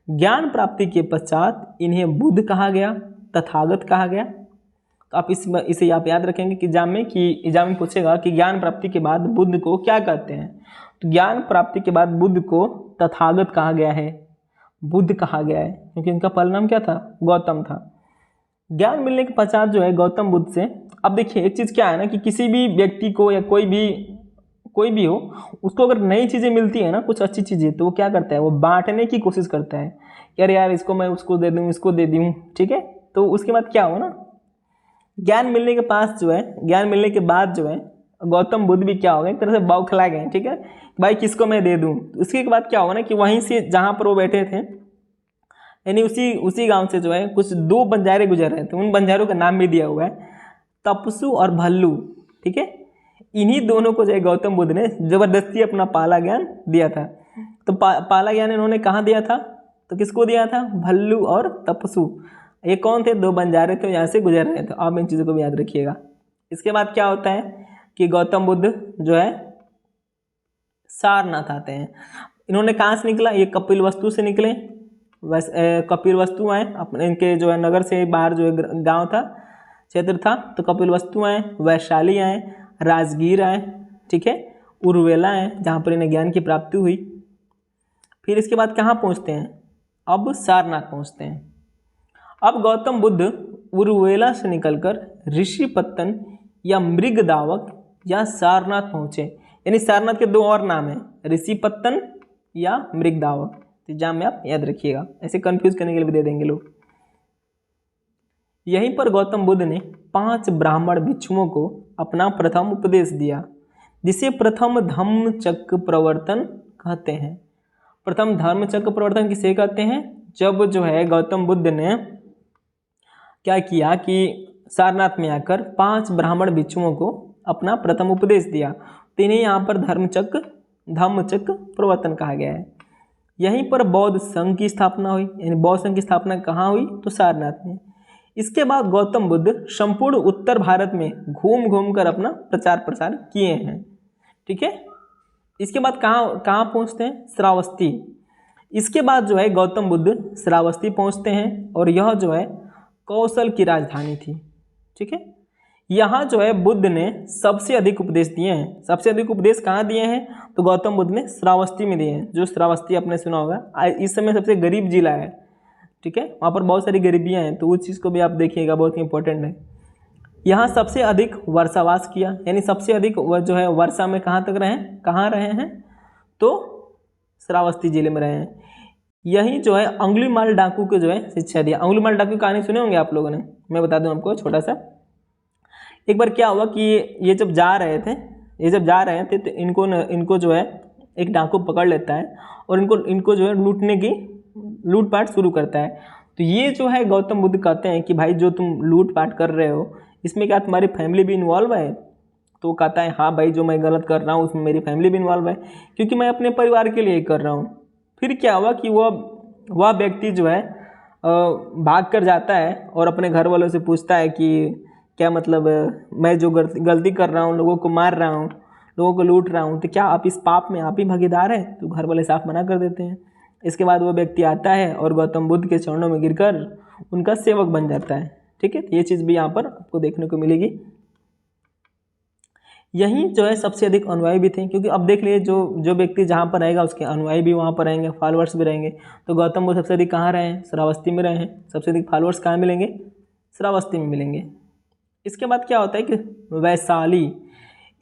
[SPEAKER 1] ज्ञान प्राप्ति के पश्चात इन्हें बुद्ध कहा गया, तथागत कहा गया। तो आप इसे आप याद रखेंगे कि एग्जाम में पूछेगा कि ज्ञान प्राप्ति के बाद बुद्ध को क्या कहते हैं, तो ज्ञान प्राप्ति के बाद बुद्ध को तथागत कहा गया है, बुद्ध कहा गया है, क्योंकि इनका पहला नाम क्या था, गौतम था। ज्ञान मिलने के पश्चात जो है गौतम बुद्ध से, अब देखिए एक चीज़ क्या है ना कि किसी भी व्यक्ति को या कोई भी हो, उसको अगर नई चीज़ें मिलती है ना, कुछ अच्छी चीज़ें, तो वो क्या करता है, वो बांटने की कोशिश करता है, यार इसको मैं उसको दे दूँ, इसको दे दूँ। ठीक है, तो उसके बाद क्या हो ना, ज्ञान मिलने के बाद जो है गौतम बुद्ध भी क्या होगा, एक तरह से बौखला गए। ठीक है, भाई किसको मैं दे दूँ। उसके बाद क्या होगा ना कि वहीं से जहाँ पर वो बैठे थे, यानी उसी गांव से जो है कुछ 2 बंजारे गुजर रहे थे। उन बंजारों का नाम भी दिया हुआ है, तपसू और भल्लू। ठीक है, इन्हीं दोनों को जो है गौतम बुद्ध ने जबरदस्ती अपना पाला ज्ञान दिया था। तो पाला ज्ञान इन्होंने कहाँ दिया था, तो किसको दिया था, भल्लू और तपसू। ये कौन थे, 2 बंजारे थे, यहाँ से गुजर रहे थे। आप इन चीज़ों को भी याद रखिएगा। इसके बाद क्या होता है कि गौतम बुद्ध जो है सारनाथ आते हैं। इन्होंने कहाँ से निकला, ये कपिल वस्तु से निकले। कपिल वस्तु आए अपने, इनके जो है नगर से बाहर जो है गांव था, क्षेत्र था, तो कपिल वस्तु आए, वैशाली आए, राजगीर आए, ठीक है, उरुवेला आए, जहाँ पर इन्हें ज्ञान की प्राप्ति हुई। फिर इसके बाद कहाँ पहुँचते हैं, अब सारनाथ पहुँचते हैं। अब गौतम बुद्ध उरुवेला से निकलकर ऋषिपत्तन या मृगदावक या सारनाथ पहुँचे। यानी सारनाथ के 2 और नाम हैं, ऋषिपत्तन या मृगदावक। एग्जाम में आप याद रखिएगा, ऐसे कंफ्यूज करने के लिए भी दे देंगे लोग। यहीं पर गौतम बुद्ध ने 5 ब्राह्मण भिक्षुओं को अपना प्रथम उपदेश दिया, जिसे प्रथम धम्मचक्र प्रवर्तन कहते हैं। प्रथम धर्मचक्र प्रवर्तन किसे कहते हैं, जब जो है गौतम बुद्ध ने क्या किया कि सारनाथ में आकर 5 ब्राह्मण भिक्षुओं को अपना प्रथम उपदेश दिया, तो इन्हें यहाँ पर धम्मचक्र प्रवर्तन कहा गया है। यहीं पर बौद्ध संघ की स्थापना हुई, यानी बौद्ध संघ की स्थापना कहाँ हुई, तो सारनाथ में। इसके बाद गौतम बुद्ध संपूर्ण उत्तर भारत में घूम कर अपना प्रचार प्रसार किए हैं। ठीक है, इसके बाद कहाँ पहुँचते हैं, श्रावस्ती। इसके बाद जो है गौतम बुद्ध श्रावस्ती पहुँचते हैं, और यह जो है कौशल की राजधानी थी। ठीक है, यहाँ जो है बुद्ध ने सबसे अधिक उपदेश दिए हैं। सबसे अधिक उपदेश कहाँ दिए हैं? तो गौतम बुद्ध ने श्रावस्ती में दिए हैं। जो श्रावस्ती आपने सुना होगा, इस समय सबसे गरीब जिला है, ठीक है, वहाँ पर बहुत सारी गरीबियाँ हैं, तो उस चीज़ को भी आप देखिएगा, बहुत ही इंपॉर्टेंट है। यहाँ सबसे अधिक वर्षावास किया, यानी सबसे अधिक वह जो है वर्षा में कहाँ तक रहे हैं, कहाँ रहे हैं? तो श्रावस्ती जिले में रहे हैं। यही जो है अंगुलीमाल डाकू को जो है शिक्षा दिया। अंगुलीमाल डाकू की कहानी सुने होंगे आप लोगों ने, मैं बता दूं आपको छोटा सा। एक बार क्या हुआ कि ये जब जा रहे थे तो इनको जो है एक डाकू पकड़ लेता है और इनको जो है लूटपाट शुरू करता है। तो ये जो है गौतम बुद्ध कहते हैं कि भाई जो तुम लूटपाट कर रहे हो इसमें क्या तुम्हारी फैमिली भी इन्वॉल्व है? तो कहता है हाँ भाई, जो मैं गलत कर रहा हूँ उसमें मेरी फैमिली भी इन्वॉल्व है, क्योंकि मैं अपने परिवार के लिए ही कर रहा हूँ। फिर क्या हुआ कि वह व्यक्ति जो है भाग कर जाता है और अपने घर वालों से पूछता है कि क्या मतलब मैं जो गलती कर रहा हूँ, लोगों को मार रहा हूँ, लोगों को लूट रहा हूँ, तो क्या आप इस पाप में आप ही भागीदार हैं? तो घर वाले साफ मना कर देते हैं। इसके बाद वो व्यक्ति आता है और गौतम बुद्ध के चरणों में गिरकर उनका सेवक बन जाता है, ठीक है। ये चीज़ भी यहाँ पर आपको देखने को मिलेगी। यही जो है सबसे अधिक अनुयायी भी थे, क्योंकि अब देख लिए जो व्यक्ति जहाँ पर रहेगा उसके अनुयायी भी वहाँ पर रहेंगे, फॉलोअर्स भी रहेंगे। तो गौतम बुद्ध सबसे अधिक कहाँ रहे हैं? श्रावस्ती में रहे हैं। सबसे अधिक फॉलोअर्स कहाँ मिलेंगे? श्रावस्ती में मिलेंगे। इसके बाद क्या होता है कि वैशाली,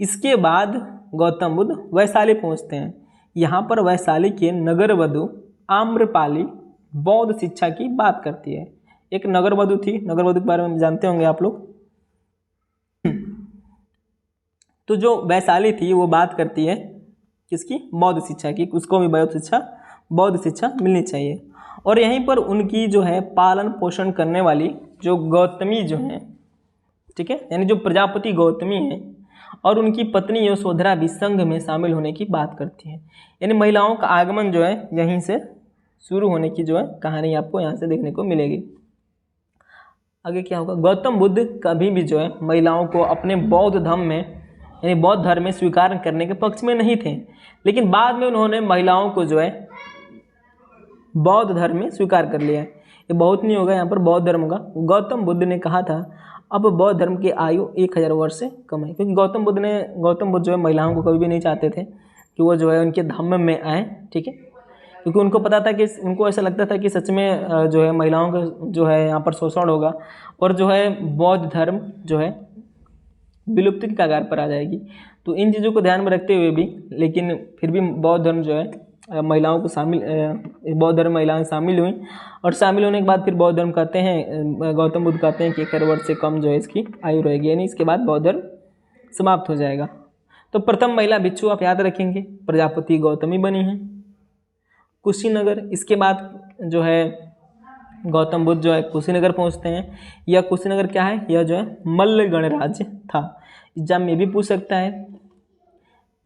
[SPEAKER 1] इसके बाद गौतम बुद्ध वैशाली पहुँचते हैं। यहाँ पर वैशाली के नगरवधु आम्रपाली बौद्ध शिक्षा की बात करती है। एक नगरवधु थी, नगरवधु के बारे में जानते होंगे आप लोग। तो जो वैशाली थी वो बात करती है किसकी? बौद्ध शिक्षा की। उसको भी बौद्ध शिक्षा मिलनी चाहिए। और यहीं पर उनकी जो है पालन पोषण करने वाली जो गौतमी जो है, ठीक है, यानी जो प्रजापति गौतमी है और उनकी पत्नी यशोधरा भी संघ में शामिल होने की बात करती है। यानी महिलाओं का आगमन जो है यहीं से शुरू होने की जो है कहानी आपको यहाँ से देखने को मिलेगी। आगे क्या होगा? गौतम बुद्ध कभी भी जो है महिलाओं को अपने बौद्ध धर्म में, यानी बौद्ध धर्म में स्वीकार करने के पक्ष में नहीं थे, लेकिन बाद में उन्होंने महिलाओं को जो है बौद्ध धर्म में स्वीकार कर लिया है। ये बहुत नहीं होगा, यहाँ पर बौद्ध धर्म होगा। गौतम बुद्ध ने कहा था अब बौद्ध धर्म की आयु 1000 वर्ष से कम है, क्योंकि गौतम बुद्ध जो है महिलाओं को कभी भी नहीं चाहते थे कि वो जो है उनके धर्म में आए, ठीक है, क्योंकि उनको पता था कि उनको ऐसा लगता था कि सच में जो है महिलाओं का जो है यहाँ पर शोषण होगा और जो है बौद्ध धर्म जो है विलुप्ति की कगार पर आ जाएगी। तो इन चीज़ों को ध्यान में रखते हुए भी, लेकिन फिर भी बौद्ध धर्म जो है महिलाओं को बौद्ध धर्म महिलाएं शामिल हुई, और शामिल होने के बाद फिर बौद्ध धर्म कहते हैं, गौतम बुद्ध कहते हैं कि 1000 वर्ष से कम जो है इसकी आयु रहेगी, यानी इसके बाद बौद्ध धर्म समाप्त हो जाएगा। तो प्रथम महिला भिक्षु आप याद रखेंगे प्रजापति गौतमी बनी है, कुशीनगर। इसके बाद जो है गौतम बुद्ध जो है कुशीनगर पहुंचते हैं। यह कुशीनगर क्या है? यह जो है मल्ल गणराज्य था। एग्जाम में भी पूछ सकता है।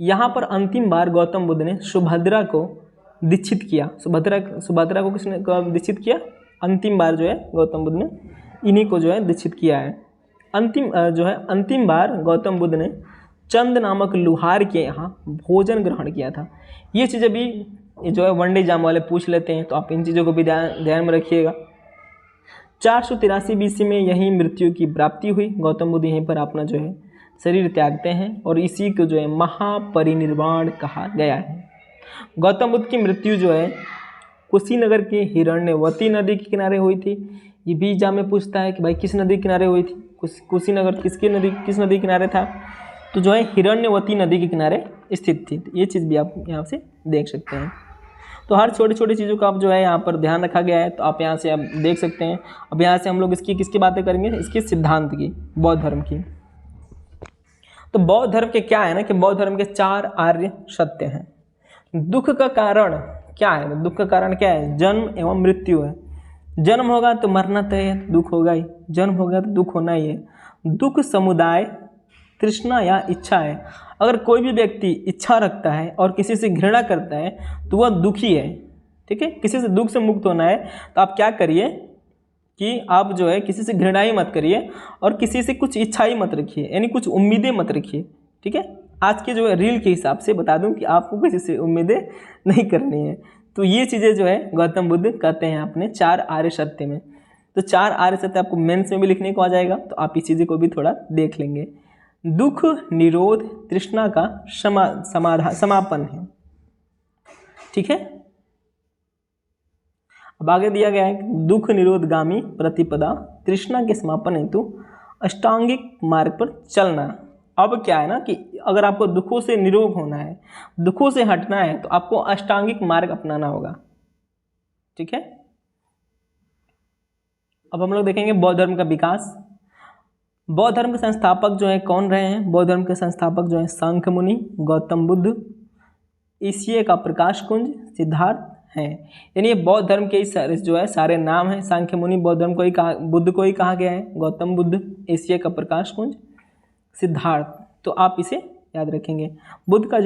[SPEAKER 1] यहाँ पर अंतिम बार गौतम बुद्ध ने सुभद्रा को दीक्षित किया। सुभद्रा को किसने दीक्षित किया? अंतिम बार जो है गौतम बुद्ध ने इन्हीं को जो है दीक्षित किया है। अंतिम बार गौतम बुद्ध ने चंद नामक लुहार के यहाँ भोजन ग्रहण किया था। ये चीज़ें भी जो है वनडे एग्जाम वाले पूछ लेते हैं, तो आप इन चीज़ों को भी ध्यान में रखिएगा। 483 BC में यही मृत्यु की प्राप्ति हुई। गौतम बुद्ध यहीं पर अपना जो है शरीर त्यागते हैं और इसी को जो है महापरिनिर्वाण कहा गया है। गौतम बुद्ध की मृत्यु जो है कुशीनगर के हिरण्यवती नदी के किनारे हुई थी। ये भी एग्जाम में पूछता है कि भाई किस नदी के किनारे हुई थी? कुशीनगर किस नदी के किनारे था? तो जो है हिरण्यवती नदी के किनारे स्थित थी। ये चीज़ भी आप यहाँ से देख सकते हैं। तो हर छोटी छोटी चीज़ों का आप जो है यहाँ पर ध्यान रखा गया है, तो आप यहाँ से आप देख सकते हैं। अब यहाँ से हम लोग किसकी बातें करेंगे? इसके सिद्धांत की, बौद्ध धर्म की। तो बौद्ध धर्म के क्या है ना कि बौद्ध धर्म के 4 आर्य सत्य हैं। दुख का कारण क्या है? दुख का कारण क्या है? जन्म एवं मृत्यु है। जन्म होगा तो मरना तय है, दुख होगा ही। जन्म हो गया तो दुख होना ही है। दुख समुदाय तृष्णा या इच्छा है। अगर कोई भी व्यक्ति इच्छा रखता है और किसी से घृणा करता है तो वह दुखी है, ठीक है। किसी से दुख से मुक्त होना है तो आप क्या करिए कि आप जो है किसी से घृणा ही मत करिए और किसी से कुछ इच्छा ही मत रखिए, यानी कुछ उम्मीदें मत रखिए, ठीक है। आज के जो है रील के हिसाब से बता दूं कि आपको किसी से उम्मीदें नहीं करनी है। तो ये चीज़ें जो है गौतम बुद्ध कहते हैं अपने 4 आर्य सत्य में। तो 4 आर्य सत्य आपको मेंस में भी लिखने को आ जाएगा, तो आप इस चीज़ को भी थोड़ा देख लेंगे। दुख निरोध तृष्णा का समापन है। ठीक है, अब आगे दिया गया है दुख निरोधगामी प्रतिपदा तृष्णा के समापन हेतु अष्टांगिक मार्ग पर चलना। अब क्या है ना कि अगर आपको दुखों से निरोग होना है, दुखों से हटना है, तो आपको अष्टांगिक मार्ग अपनाना होगा। ठीक है, अब हम लोग देखेंगे बौद्ध धर्म का विकास। बौद्ध धर्म के संस्थापक जो है कौन रहे हैं? बौद्ध धर्म के संस्थापक जो है सांख्य मुनि, गौतम बुद्ध, ईसिए का प्रकाश कुंज, सिद्धार्थ हैं। यानी ये बौद्ध धर्म के जो है सारे नाम हैं। सांख्य मुनि बौद्ध धर्म को ही कहा, बुद्ध को ही कहा गया है, गौतम बुद्ध, ईसिए का प्रकाश कुंज, सिद्धार्थ। तो आप इसे याद रखेंगे। बुद्ध का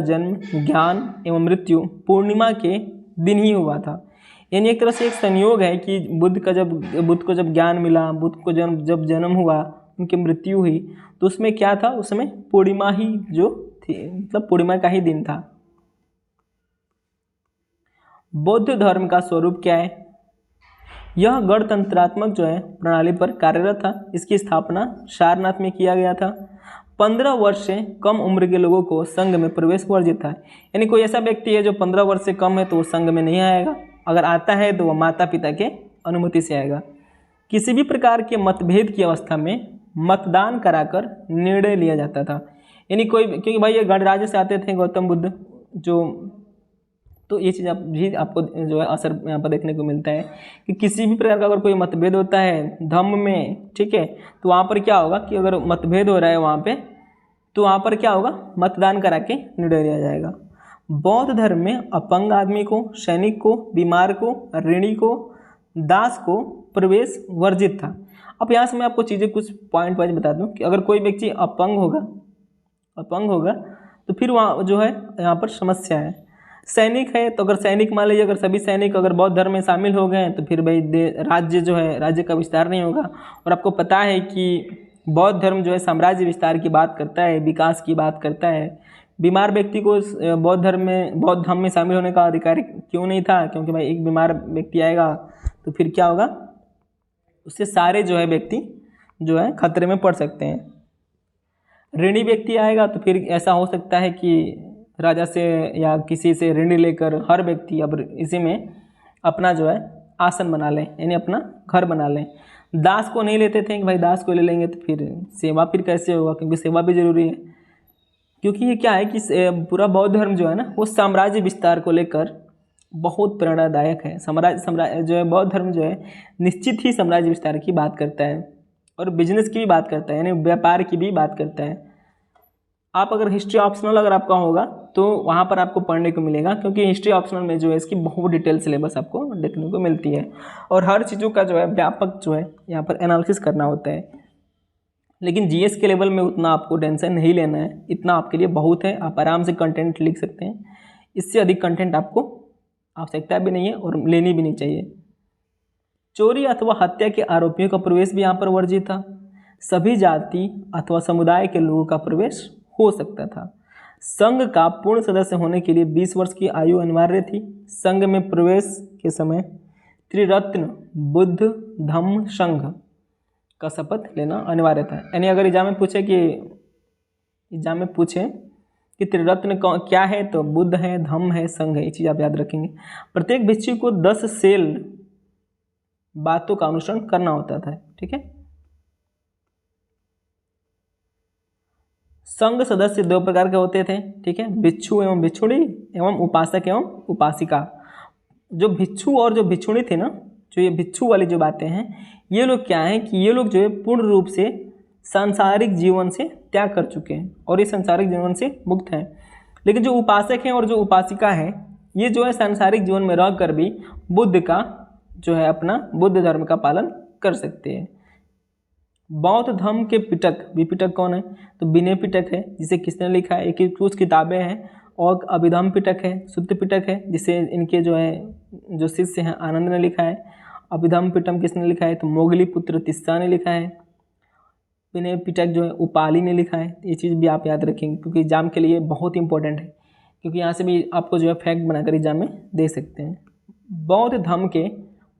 [SPEAKER 1] जन्म ज्ञान एवं मृत्यु पूर्णिमा के दिन ही हुआ था। यानी एक तरह से एक संयोग है कि बुद्ध को जब ज्ञान मिला, बुद्ध को जब जन्म हुआ, उनकी मृत्यु हुई, तो उसमें क्या था? उस समय पूर्णिमा ही जो थी, मतलब पूर्णिमा का ही दिन था। बौद्ध धर्म का स्वरूप क्या है? यह गणतंत्रात्मक जो है प्रणाली पर कार्यरत था। इसकी स्थापना सारनाथ में किया गया था। 15 वर्ष से कम उम्र के लोगों को संघ में प्रवेश वर्जित था। यानी कोई ऐसा व्यक्ति है जो 15 वर्ष से कम है तो वो संघ में नहीं आएगा। अगर आता है तो वह माता पिता के अनुमति से आएगा। किसी भी प्रकार के मतभेद की अवस्था में मतदान कराकर निर्णय लिया जाता था। यानी कोई, क्योंकि भाई ये गणराज्य से आते थे गौतम बुद्ध जो, तो ये चीज़ भी आपको जो है असर यहाँ पर देखने को मिलता है कि किसी भी प्रकार का अगर कोई मतभेद होता है धम्म में, ठीक है, तो वहाँ पर क्या होगा कि अगर मतभेद हो रहा है वहाँ पे, तो वहाँ पर क्या होगा? मतदान करा के निर्णय लिया जाएगा। बौद्ध धर्म में अपंग आदमी को, सैनिक को, बीमार को, ऋणी को, दास को प्रवेश वर्जित था। अब यहाँ से मैं आपको चीज़ें कुछ पॉइंट वाइज बता दूँ कि अगर कोई व्यक्ति अपंग होगा तो फिर वहाँ जो है यहाँ पर समस्या है। सैनिक है तो अगर सैनिक मान लीजिए, अगर सभी सैनिक अगर बौद्ध धर्म में शामिल हो गए तो फिर भाई राज्य जो है, राज्य का विस्तार नहीं होगा। और आपको पता है कि बौद्ध धर्म जो है साम्राज्य विस्तार की बात करता है, विकास की बात करता है। बीमार व्यक्ति को बौद्ध धर्म में शामिल होने का अधिकार क्यों नहीं था? क्योंकि भाई एक बीमार व्यक्ति आएगा तो फिर क्या होगा? उससे सारे जो है व्यक्ति जो है खतरे में पड़ सकते हैं। ऋणी व्यक्ति आएगा तो फिर ऐसा हो सकता है कि राजा से या किसी से ऋण लेकर हर व्यक्ति अब इसी में अपना जो है आसन बना लें, यानी अपना घर बना लें। दास को नहीं लेते थे कि भाई दास को ले लेंगे तो फिर सेवा फिर कैसे होगा? क्योंकि सेवा भी जरूरी है। क्योंकि ये क्या है कि पूरा बौद्ध धर्म जो है ना वो साम्राज्य विस्तार को लेकर बहुत प्रेरणादायक है। साम्राज्य जो है बौद्ध धर्म जो है निश्चित ही साम्राज्य विस्तार की बात करता है और बिजनेस की भी बात करता है, यानी व्यापार की भी बात करता है। आप अगर हिस्ट्री ऑप्शनल अगर आपका होगा तो वहाँ पर आपको पढ़ने को मिलेगा, क्योंकि हिस्ट्री ऑप्शनल में जो है इसकी बहुत डिटेल सिलेबस आपको देखने को मिलती है और हर चीज़ों का जो है व्यापक जो है यहाँ पर एनालिसिस करना होता है। लेकिन जीएस के लेवल में उतना आपको टेंशन नहीं लेना है, इतना आपके लिए बहुत है। आप आराम से कंटेंट लिख सकते हैं, इससे अधिक कंटेंट आपको आवश्यकता भी नहीं है और लेनी भी नहीं चाहिए। चोरी अथवा हत्या के आरोपियों का प्रवेश भी यहाँ पर वर्जित था। सभी जाति अथवा समुदाय के लोगों का प्रवेश हो सकता था। संघ का पूर्ण सदस्य होने के लिए 20 वर्ष की आयु अनिवार्य थी। संघ में प्रवेश के समय त्रिरत्न बुद्ध धम्म संघ का शपथ लेना अनिवार्य था। यानी अगर एग्जाम में पूछे कि त्रिरत्न क्या है, तो बुद्ध है, धम्म है, संघ है। ये चीज़ आप याद रखेंगे। प्रत्येक भिक्षु को 10 सेल बातों का अनुसरण करना होता था। ठीक है। संघ सदस्य 2 प्रकार के होते थे। ठीक है, भिक्षु एवं भिक्षुणी एवं उपासक एवं उपासिका। जो भिक्षु और जो भिक्षुणी थे ना, जो ये भिक्षु वाली जो बातें हैं, ये लोग क्या हैं कि ये लोग जो है पूर्ण रूप से सांसारिक जीवन से त्याग कर चुके हैं और ये सांसारिक जीवन से मुक्त हैं। लेकिन जो उपासक हैं और जो उपासिका है, ये जो है सांसारिक जीवन में रहकर भी बुद्ध का जो है अपना बुद्ध धर्म का पालन कर सकते हैं। बौद्ध धर्म के विपिटक कौन है? तो विनय पिटक है, जिसे किसने लिखा है? एक कुछ किताबें हैं। और अभिधम्म पिटक है, सुत्त पिटक है, जिसे इनके जो शिष्य हैं आनंद ने लिखा है। अभिधम्म पिटक किसने लिखा है? तो मोगली पुत्र तिस्सा ने लिखा है। विनय पिटक जो है उपाली ने लिखा है। ये चीज़ भी आप याद रखेंगे, क्योंकि एग्जाम के लिए बहुत इंपॉर्टेंट है, क्योंकि यहाँ से भी आपको जो है फैक्ट बनाकर एग्जाम में दे सकते हैं। बौद्ध धर्म के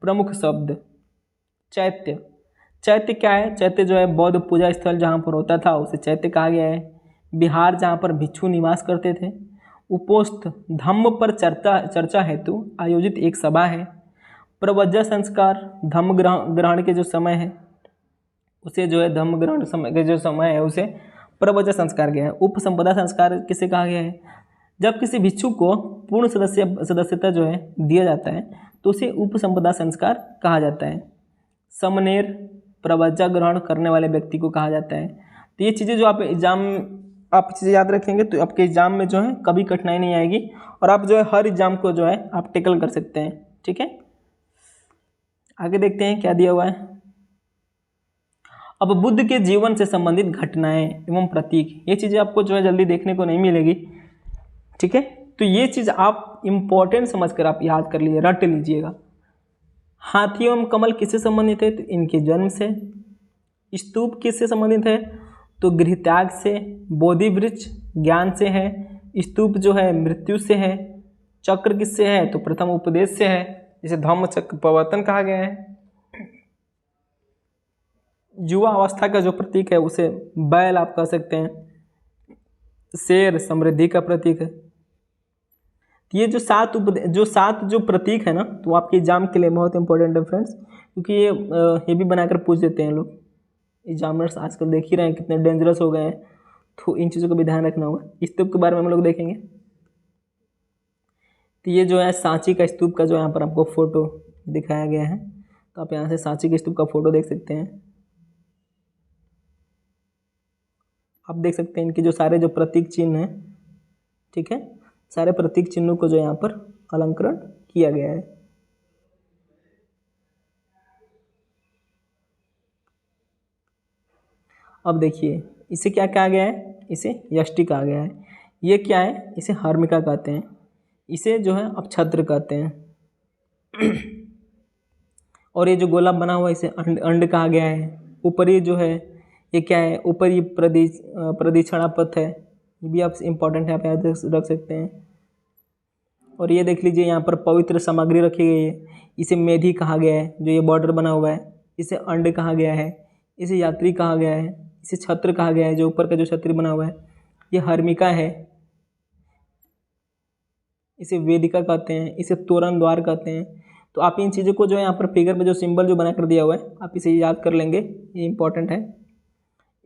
[SPEAKER 1] प्रमुख शब्द चैत्य। चैत्य क्या है? चैत्य जो है बौद्ध पूजा स्थल जहाँ पर होता था उसे चैत्य कहा गया है। विहार जहाँ पर भिक्षु निवास करते थे। उपोस्त धम्म पर चर्चा हेतु आयोजित एक सभा है। प्रवज्जा संस्कार धम्म ग्रहण के जो समय है उसे जो है धम्म ग्रहण समय के जो समय है उसे प्रवज्जा संस्कार गया है। उपसंपदा संस्कार किसे कहा गया है? जब किसी भिक्षु को पूर्ण सदस्यता जो है दिया जाता है तो उसे उपसंपदा संस्कार कहा जाता है। समनेर प्रवज्जा ग्रहण करने वाले व्यक्ति को कहा जाता है। तो ये चीज़ें जो आप चीज़ें याद रखेंगे तो आपके एग्जाम में जो है कभी कठिनाई नहीं आएगी और आप जो है हर एग्जाम को जो है आप टेकल कर सकते हैं। ठीक है, आगे देखते हैं क्या दिया हुआ है। अब बुद्ध के जीवन से संबंधित घटनाएं एवं प्रतीक, ये चीज़ें आपको जो है जल्दी देखने को नहीं मिलेगी। ठीक है, तो ये चीज़ आप इम्पोर्टेंट समझकर आप याद कर लीजिए, रट लीजिएगा। हाथी एवं कमल किससे संबंधित है? तो इनके जन्म से। स्तूप किससे संबंधित है? तो गृहत्याग से। बोधि वृक्ष ज्ञान से है। स्तूप जो है मृत्यु से है। चक्र किससे है? तो प्रथम उपदेश से है, जिसे धम्म चक्र प्रवर्तन कहा गया है। युवा अवस्था का जो प्रतीक है उसे बैल आप कह सकते हैं। शेर समृद्धि का प्रतीक है। ये जो सात जो प्रतीक है ना, तो आपके एग्जाम के लिए बहुत इंपॉर्टेंट है फ्रेंड्स, क्योंकि ये भी बनाकर पूछ देते हैं लोग। एग्जामिनर्स आजकल देख ही रहे हैं कितने डेंजरस हो गए हैं, तो इन चीज़ों का भी ध्यान रखना होगा। स्तूप के बारे में हम लोग देखेंगे। तो ये जो है सांची का स्तूप का जो यहाँ पर आपको फोटो दिखाया गया है, तो आप यहाँ से सांची के स्तूप का फोटो देख सकते हैं। आप देख सकते हैं इनके जो सारे जो प्रतीक चिन्ह हैं, ठीक है, सारे प्रतीक चिन्हों को जो यहाँ पर अलंकरण किया गया है। अब देखिए इसे क्या कहा गया है? इसे यष्टि कहा गया है। ये क्या है? इसे हर्मिका कहते हैं। इसे जो है अपछत्र कहते हैं। और ये जो गोला बना हुआ है इसे अंड कहा गया है। ऊपरी जो है ये क्या है? ऊपरी प्रदक्षिणा पथ है, ये भी आप इम्पोर्टेंट है, आप याद रख सकते हैं। और ये देख लीजिए यहाँ पर पवित्र सामग्री रखी गई है, इसे मेधी कहा गया है। जो ये बॉर्डर बना हुआ है इसे अंड कहा गया है। इसे यात्री कहा गया है। इसे छत्र कहा गया है। जो ऊपर का जो छत्र बना हुआ है ये हर्मिका है। इसे वेदिका कहते हैं। इसे तोरण द्वार कहते हैं। तो आप इन चीज़ों को जो है यहाँ पर फिगर में जो सिंबल जो बना कर दिया हुआ है आप इसे याद कर लेंगे, ये इंपॉर्टेंट है।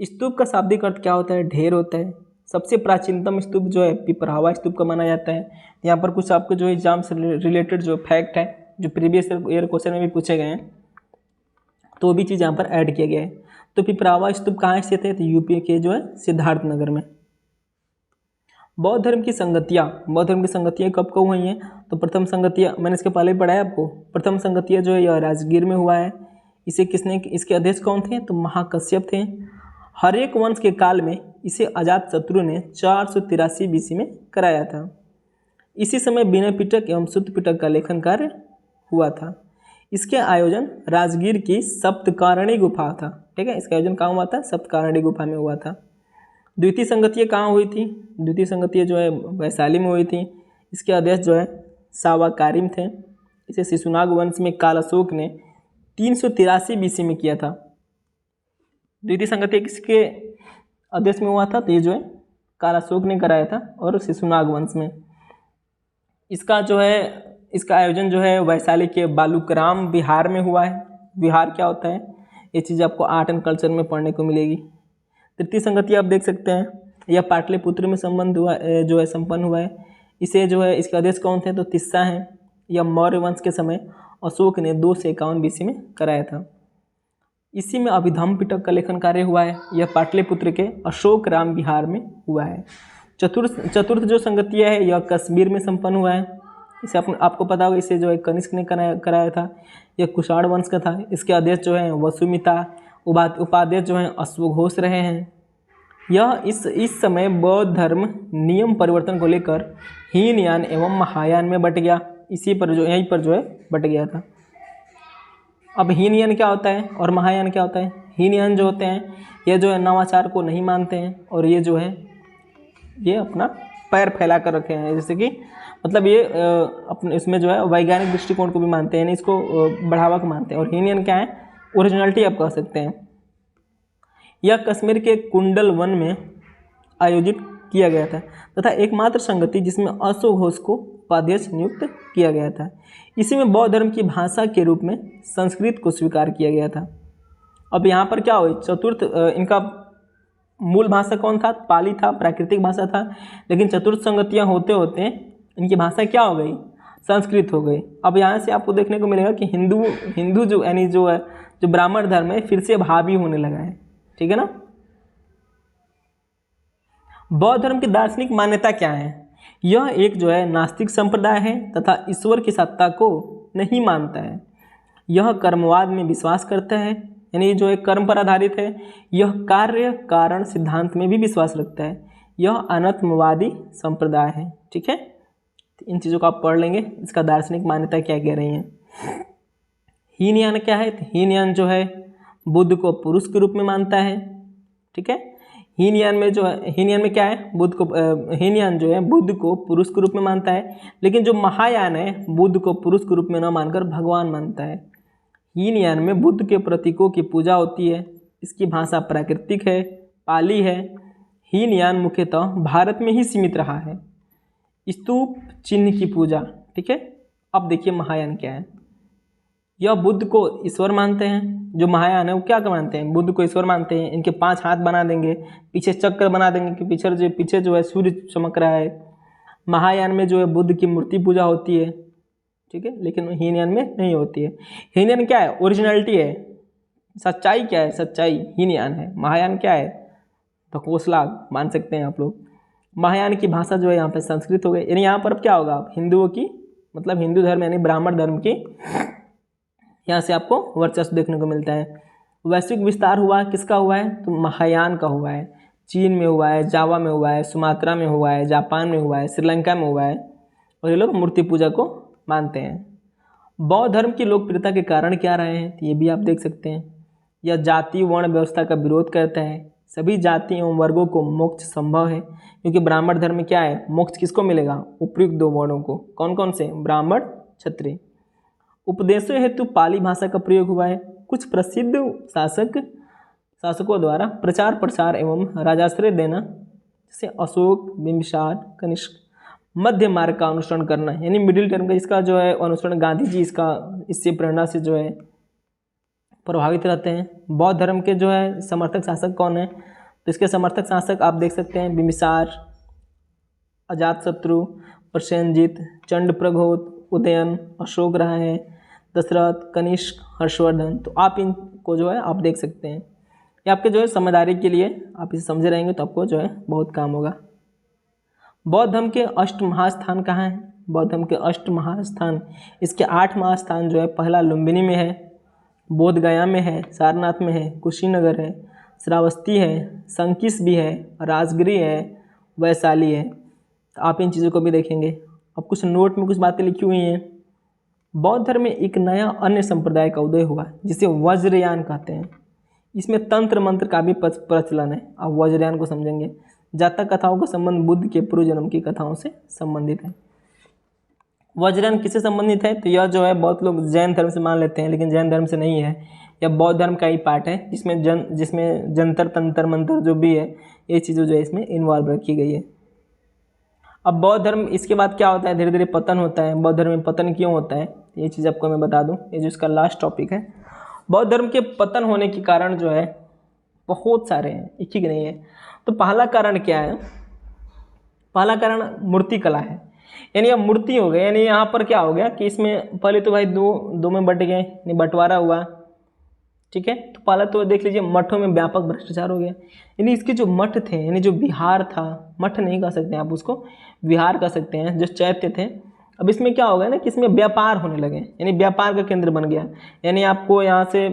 [SPEAKER 1] स्तूप का शाब्दिक अर्थ क्या होता है? ढेर होता है। सबसे प्राचीनतम स्तूप जो है पिपरावा स्तूप का माना जाता है। यहाँ पर कुछ आपको जो एग्जाम से रिलेटेड जो फैक्ट है जो प्रीवियस ईयर क्वेश्चन में भी पूछे गए हैं, तो वो भी चीज़ यहाँ पर ऐड किया गया है। तो पिपरावा स्तूप कहाँ स्थित है? तो यूपी के जो है सिद्धार्थ नगर में। बौद्ध धर्म की संगतियाँ कब कब हुई हैं? तो प्रथम संगतियाँ मैंने इसके पहले ही पढ़ा है आपको। प्रथम संगतियाँ जो है यह राजगीर में हुआ है। इसे इसके अध्यक्ष कौन थे? तो महाकश्यप थे। हरेक वंश के काल में इसे अजातशत्रु ने 483 BC में कराया था। इसी समय विनय पिटक एवं सूत्र पिटक का लेखन कार्य हुआ था। इसके आयोजन राजगीर की सप्तकारणी गुफा था। ठीक है, इसका आयोजन कहाँ हुआ था? सप्तकारणी गुफा में हुआ था। द्वितीय संगतियाँ कहाँ हुई थी? द्वितीय संगतियाँ जो है वैशाली में हुई थी। इसके अध्यक्ष जो है सावाकारिम थे। इसे शिशुनाग वंश में काल अशोक ने 383 BC में किया था। द्वितीय संगतियाँ किसके अध्यक्ष में हुआ था? तो ये जो है काल अशोक ने कराया था और शिशुनाग वंश में। इसका आयोजन जो है वैशाली के बालूग्राम विहार में हुआ है। विहार क्या होता है? ये चीज़ आपको आर्ट एंड कल्चर में पढ़ने को मिलेगी। तृतीय संगति आप देख सकते हैं, यह पाटलिपुत्र में संपन्न हुआ है। इसे जो है इसके अध्यक्ष कौन थे? तो तिस्सा हैं। यह मौर्य वंश के समय अशोक ने 251 BC में कराया था। इसी में अभिधम्म पिटक का लेखन कार्य हुआ है। यह पाटलिपुत्र के अशोक राम विहार में हुआ है। चतुर्थ जो संगतियाँ है यह कश्मीर में संपन्न हुआ है। इसे आपको पता होगा, इसे जो है कनिष्क ने कराया था। यह कुषाण वंश का था। इसके अध्यक्ष जो है वसुमिता, उपाध्यक्ष जो हैं अश्वघोष रहे हैं। यह इस समय बौद्ध धर्म नियम परिवर्तन को लेकर हीनयान एवं महायान में बट गया। यहीं पर जो है बट गया था। अब हीनयान क्या होता है और महायान क्या होता है? हीनयान जो होते हैं ये जो है नवाचार को नहीं मानते हैं और ये जो है ये अपना पैर फैला कर रखे हैं, जैसे कि मतलब ये अपने इसमें जो है वैज्ञानिक दृष्टिकोण को भी मानते हैं, इसको बढ़ावा को मानते हैं। और हीनयान क्या है? ओरिजिनलिटी आप कह सकते हैं। यह कश्मीर के कुंडल वन में आयोजित किया गया था तथा एकमात्र संगति जिसमें अशोक घोष को उपाध्यक्ष नियुक्त किया गया था। इसी में बौद्ध धर्म की भाषा के रूप में संस्कृत को स्वीकार किया गया था। अब यहाँ पर क्या हुई, चतुर्थ इनका मूल भाषा कौन था, पाली था, प्राकृतिक भाषा था, लेकिन चतुर्थ संगतियाँ होते होते इनकी भाषा क्या हो गई, संस्कृत हो गई। अब यहाँ से आपको देखने को मिलेगा कि हिंदू जो यानी जो है जो ब्राह्मण धर्म है फिर से हावी होने लगा है, ठीक है ना। बौद्ध धर्म की दार्शनिक मान्यता क्या है, यह एक जो है नास्तिक संप्रदाय है तथा ईश्वर की सत्ता को नहीं मानता है। यह कर्मवाद में विश्वास करता है, यानी जो है कर्म पर आधारित है। यह कार्य कारण सिद्धांत में भी विश्वास रखता है। यह अनात्मवादी संप्रदाय है, ठीक है। तो इन चीज़ों को आप पढ़ लेंगे, इसका दार्शनिक मान्यता क्या कह रही है। हीनयान क्या है, तो हीनयान जो है बुद्ध को पुरुष के रूप में मानता है, ठीक है। हीनयान में जो है, हीनयान में क्या है, हीनयान जो है बुद्ध को पुरुष के रूप में मानता है, लेकिन जो महायान है बुद्ध को पुरुष के रूप में न मानकर भगवान मानता है। हीनयान में बुद्ध के प्रतीकों की पूजा होती है। इसकी भाषा प्राकृतिक है, पाली है। हीनयान मुख्यतः भारत में ही सीमित रहा है। स्तूप चिन्ह की पूजा, ठीक है। अब देखिए महायान क्या है, यह बुद्ध को ईश्वर मानते हैं। जो महायान है वो क्या मानते हैं, बुद्ध को ईश्वर मानते हैं। इनके 5 हाथ बना देंगे, पीछे चक्र बना देंगे कि पीछे जो है सूर्य चमक रहा है। महायान में जो है बुद्ध की मूर्ति पूजा होती है, ठीक है, लेकिन हीनयान में नहीं होती है। हीनयान क्या है, ओरिजिनलिटी है, सच्चाई क्या है, सच्चाई हीनयान है। महायान क्या है, ढकोसला मान सकते हैं आप लोग। महायान की भाषा जो है यहाँ पे संस्कृत हो गई, यानी यहाँ पर क्या होगा, हिंदुओं की मतलब हिंदू धर्म यानी ब्राह्मण धर्म की यहाँ से आपको वर्चस्व देखने को मिलता है। वैश्विक विस्तार हुआ किसका हुआ है, तो महायान का हुआ है। चीन में हुआ है, जावा में हुआ है, सुमात्रा में हुआ है, जापान में हुआ है, श्रीलंका में हुआ है, और ये लोग मूर्ति पूजा को मानते हैं। बौद्ध धर्म की लोकप्रियता के कारण क्या रहे हैं, तो ये भी आप देख सकते हैं। यह जाति वर्ण व्यवस्था का विरोध करता है। सभी जाति एवं वर्गों को मोक्ष संभव है, क्योंकि ब्राह्मण धर्म में क्या है, मोक्ष किसको मिलेगा, उपयुक्त 2 वर्णों को। कौन कौन से, ब्राह्मण क्षत्रिय। उपदेशों हेतु पाली भाषा का प्रयोग हुआ है। कुछ प्रसिद्ध शासकों द्वारा प्रचार प्रसार एवं राजाश्रय देना, जैसे अशोक, बिंबिसार, कनिष्क। मध्य मार्ग का अनुसरण करना, यानी मिडिल टर्म का इसका जो है अनुसरण, गांधी जी इससे प्रेरणा से जो है प्रभावित रहते हैं। बौद्ध धर्म के जो है समर्थक शासक कौन है, तो इसके समर्थक शासक आप देख सकते हैं, बिंबिसार, अजातशत्रु, प्रसेनजीत, चंडप्रघोत, उदयन, अशोक रहा है, दशरथ, कनिष्क, हर्षवर्धन। तो आप इनको जो है आप देख सकते हैं। ये आपके जो है समझदारी के लिए आप इसे समझे रहेंगे तो आपको जो है बहुत काम होगा। बौद्ध धर्म के अष्ट महास्थान कहाँ हैं, बौद्ध धर्म के अष्ट महास्थान, इसके 8 महास्थान जो है, पहला लुम्बिनी में है, बोध गया में है, सारनाथ में है, कुशीनगर है, श्रावस्ती है, संकिस भी है, राजगिरी है, वैशाली है। तो आप इन चीज़ों को भी देखेंगे। अब कुछ नोट में कुछ बातें लिखी हुई हैं। बौद्ध धर्म में एक नया अन्य संप्रदाय का उदय हुआ जिसे वज्रयान कहते हैं। इसमें तंत्र मंत्र का भी प्रचलन है। आप वज्रयान को समझेंगे। जातक कथाओं का संबंध बुद्ध के पूर्व जन्म की कथाओं से संबंधित है। वज्रयान किससे संबंधित है, तो यह जो है बहुत लोग जैन धर्म से मान लेते हैं, लेकिन जैन धर्म से नहीं है। यह बौद्ध धर्म का ही पार्ट है, जिसमें जंतर तंत्र मंत्र जो भी है, ये चीज़ें जो है इसमें इन्वॉल्व रखी गई है। अब बौद्ध धर्म इसके बाद क्या होता है, धीरे धीरे पतन होता है। बौद्ध धर्म में पतन क्यों होता है, ये चीज़ आपको मैं बता दूं। ये जो इसका लास्ट टॉपिक है, बौद्ध धर्म के पतन होने के कारण जो है बहुत सारे हैं, एक ही नहीं है। तो पहला कारण क्या है, पहला कारण मूर्ति कला है। यानी अब मूर्ति हो गई, यानी यहाँ पर क्या हो गया कि इसमें पहले तो भाई दो में बट गए, यानी बंटवारा हुआ, ठीक है। तो पहला तो देख लीजिए मठों में व्यापक भ्रष्टाचार हो गया। यानी इसके जो मठ थे, यानी जो विहार था, मठ नहीं कह सकते आप उसको, विहार कह सकते हैं, जो चैत्य थे। अब इसमें क्या हो गया ना कि इसमें व्यापार होने लगे, यानी व्यापार का केंद्र बन गया। यानी आपको यहाँ से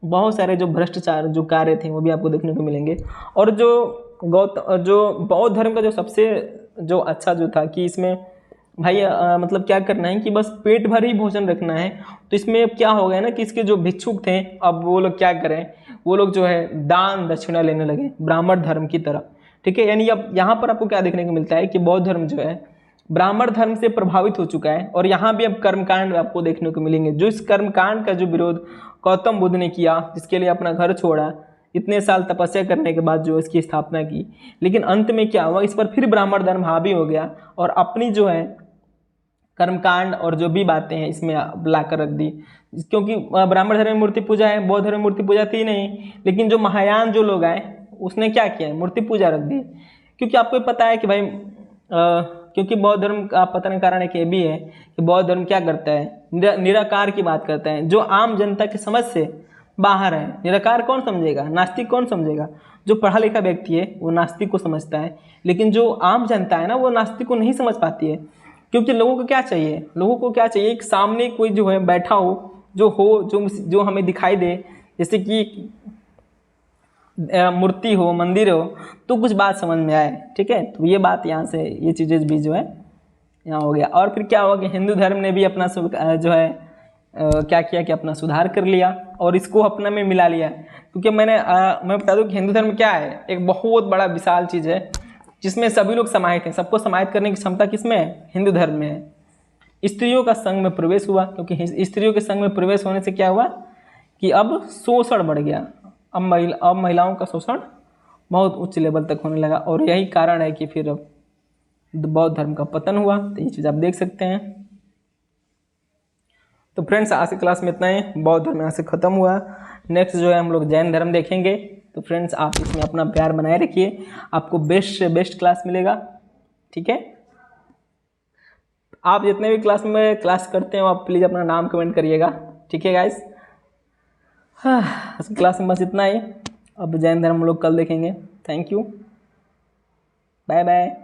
[SPEAKER 1] बहुत सारे जो भ्रष्टाचार जो कार्य थे वो भी आपको देखने को मिलेंगे। और जो बौद्ध धर्म का जो सबसे जो अच्छा जो था कि इसमें भाई मतलब क्या करना है कि बस पेट भर ही भोजन रखना है। तो इसमें क्या हो गया ना कि इसके जो भिक्षुक थे, अब वो लोग क्या करें, वो लोग जो है दान दक्षिणा लेने लगे ब्राह्मण धर्म की तरफ, ठीक है। यानी अब यहाँ पर आपको क्या देखने को मिलता है कि बौद्ध धर्म जो है ब्राह्मण धर्म से प्रभावित हो चुका है और यहाँ भी अब कर्मकांड आपको देखने को मिलेंगे। जो इस कर्मकांड का जो विरोध गौतम बुद्ध ने किया, जिसके लिए अपना घर छोड़ा, इतने साल तपस्या करने के बाद जो इसकी स्थापना की, लेकिन अंत में क्या हुआ, इस पर फिर ब्राह्मण धर्म हावी हो गया और अपनी जो है कर्मकांड और जो भी बातें हैं इसमें लाकर रख दी। क्योंकि ब्राह्मण धर्म में मूर्ति पूजा है, बौद्ध धर्म में मूर्ति पूजा थी नहीं, लेकिन जो महायान जो लोग आए उसने क्या किया, मूर्ति पूजा रख दी। क्योंकि आपको पता है कि भाई क्योंकि बौद्ध धर्म का पतन कारण एक ये भी है कि बौद्ध धर्म क्या करता है, निराकार की बात करता है, जो आम जनता की समझ से बाहर है। निराकार कौन समझेगा, नास्तिक कौन समझेगा? जो पढ़ा लिखा व्यक्ति है वो नास्तिक को समझता है, लेकिन जो आम जनता है ना वो नास्तिक को नहीं समझ पाती है। क्योंकि लोगों को क्या चाहिए, लोगों को क्या चाहिए, एक सामने कोई जो है बैठा हो, जो हमें दिखाई दे, जैसे कि मूर्ति हो, मंदिर हो, तो कुछ बात समझ में आए। ठीक है, तो ये बात यहाँ से, ये चीज़ें भी जो है यहाँ हो गया। और फिर क्या हुआ कि हिंदू धर्म ने भी अपना जो है क्या किया कि अपना सुधार कर लिया और इसको अपने में मिला लिया। क्योंकि मैं बता दूं कि हिंदू धर्म क्या है, एक बहुत बड़ा विशाल चीज़ है जिसमें सभी लोग समाहित हैं। सबको समाहित करने की क्षमता किसमें है, हिंदू धर्म में है। स्त्रियों का संघ में प्रवेश हुआ, क्योंकि स्त्रियों के संघ में प्रवेश होने से क्या हुआ कि अब शोषण बढ़ गया। अब महिलाओं का शोषण बहुत उच्च लेवल तक होने लगा और यही कारण है कि फिर बौद्ध धर्म का पतन हुआ। तो ये चीज़ आप देख सकते हैं। तो फ्रेंड्स, आज की क्लास में इतना ही। बौद्ध धर्म यहाँ से ख़त्म हुआ। नेक्स्ट जो है हम लोग जैन धर्म देखेंगे। तो फ्रेंड्स, आप इसमें अपना प्यार बनाए रखिए, आपको बेस्ट से बेस्ट क्लास मिलेगा। ठीक है, आप जितने भी क्लास करते हो आप प्लीज़ अपना नाम कमेंट करिएगा। ठीक है गाइस, हाँ, क्लास में बस इतना ही। अब जैन धर्म हम लोग कल देखेंगे। Thank you, bye bye.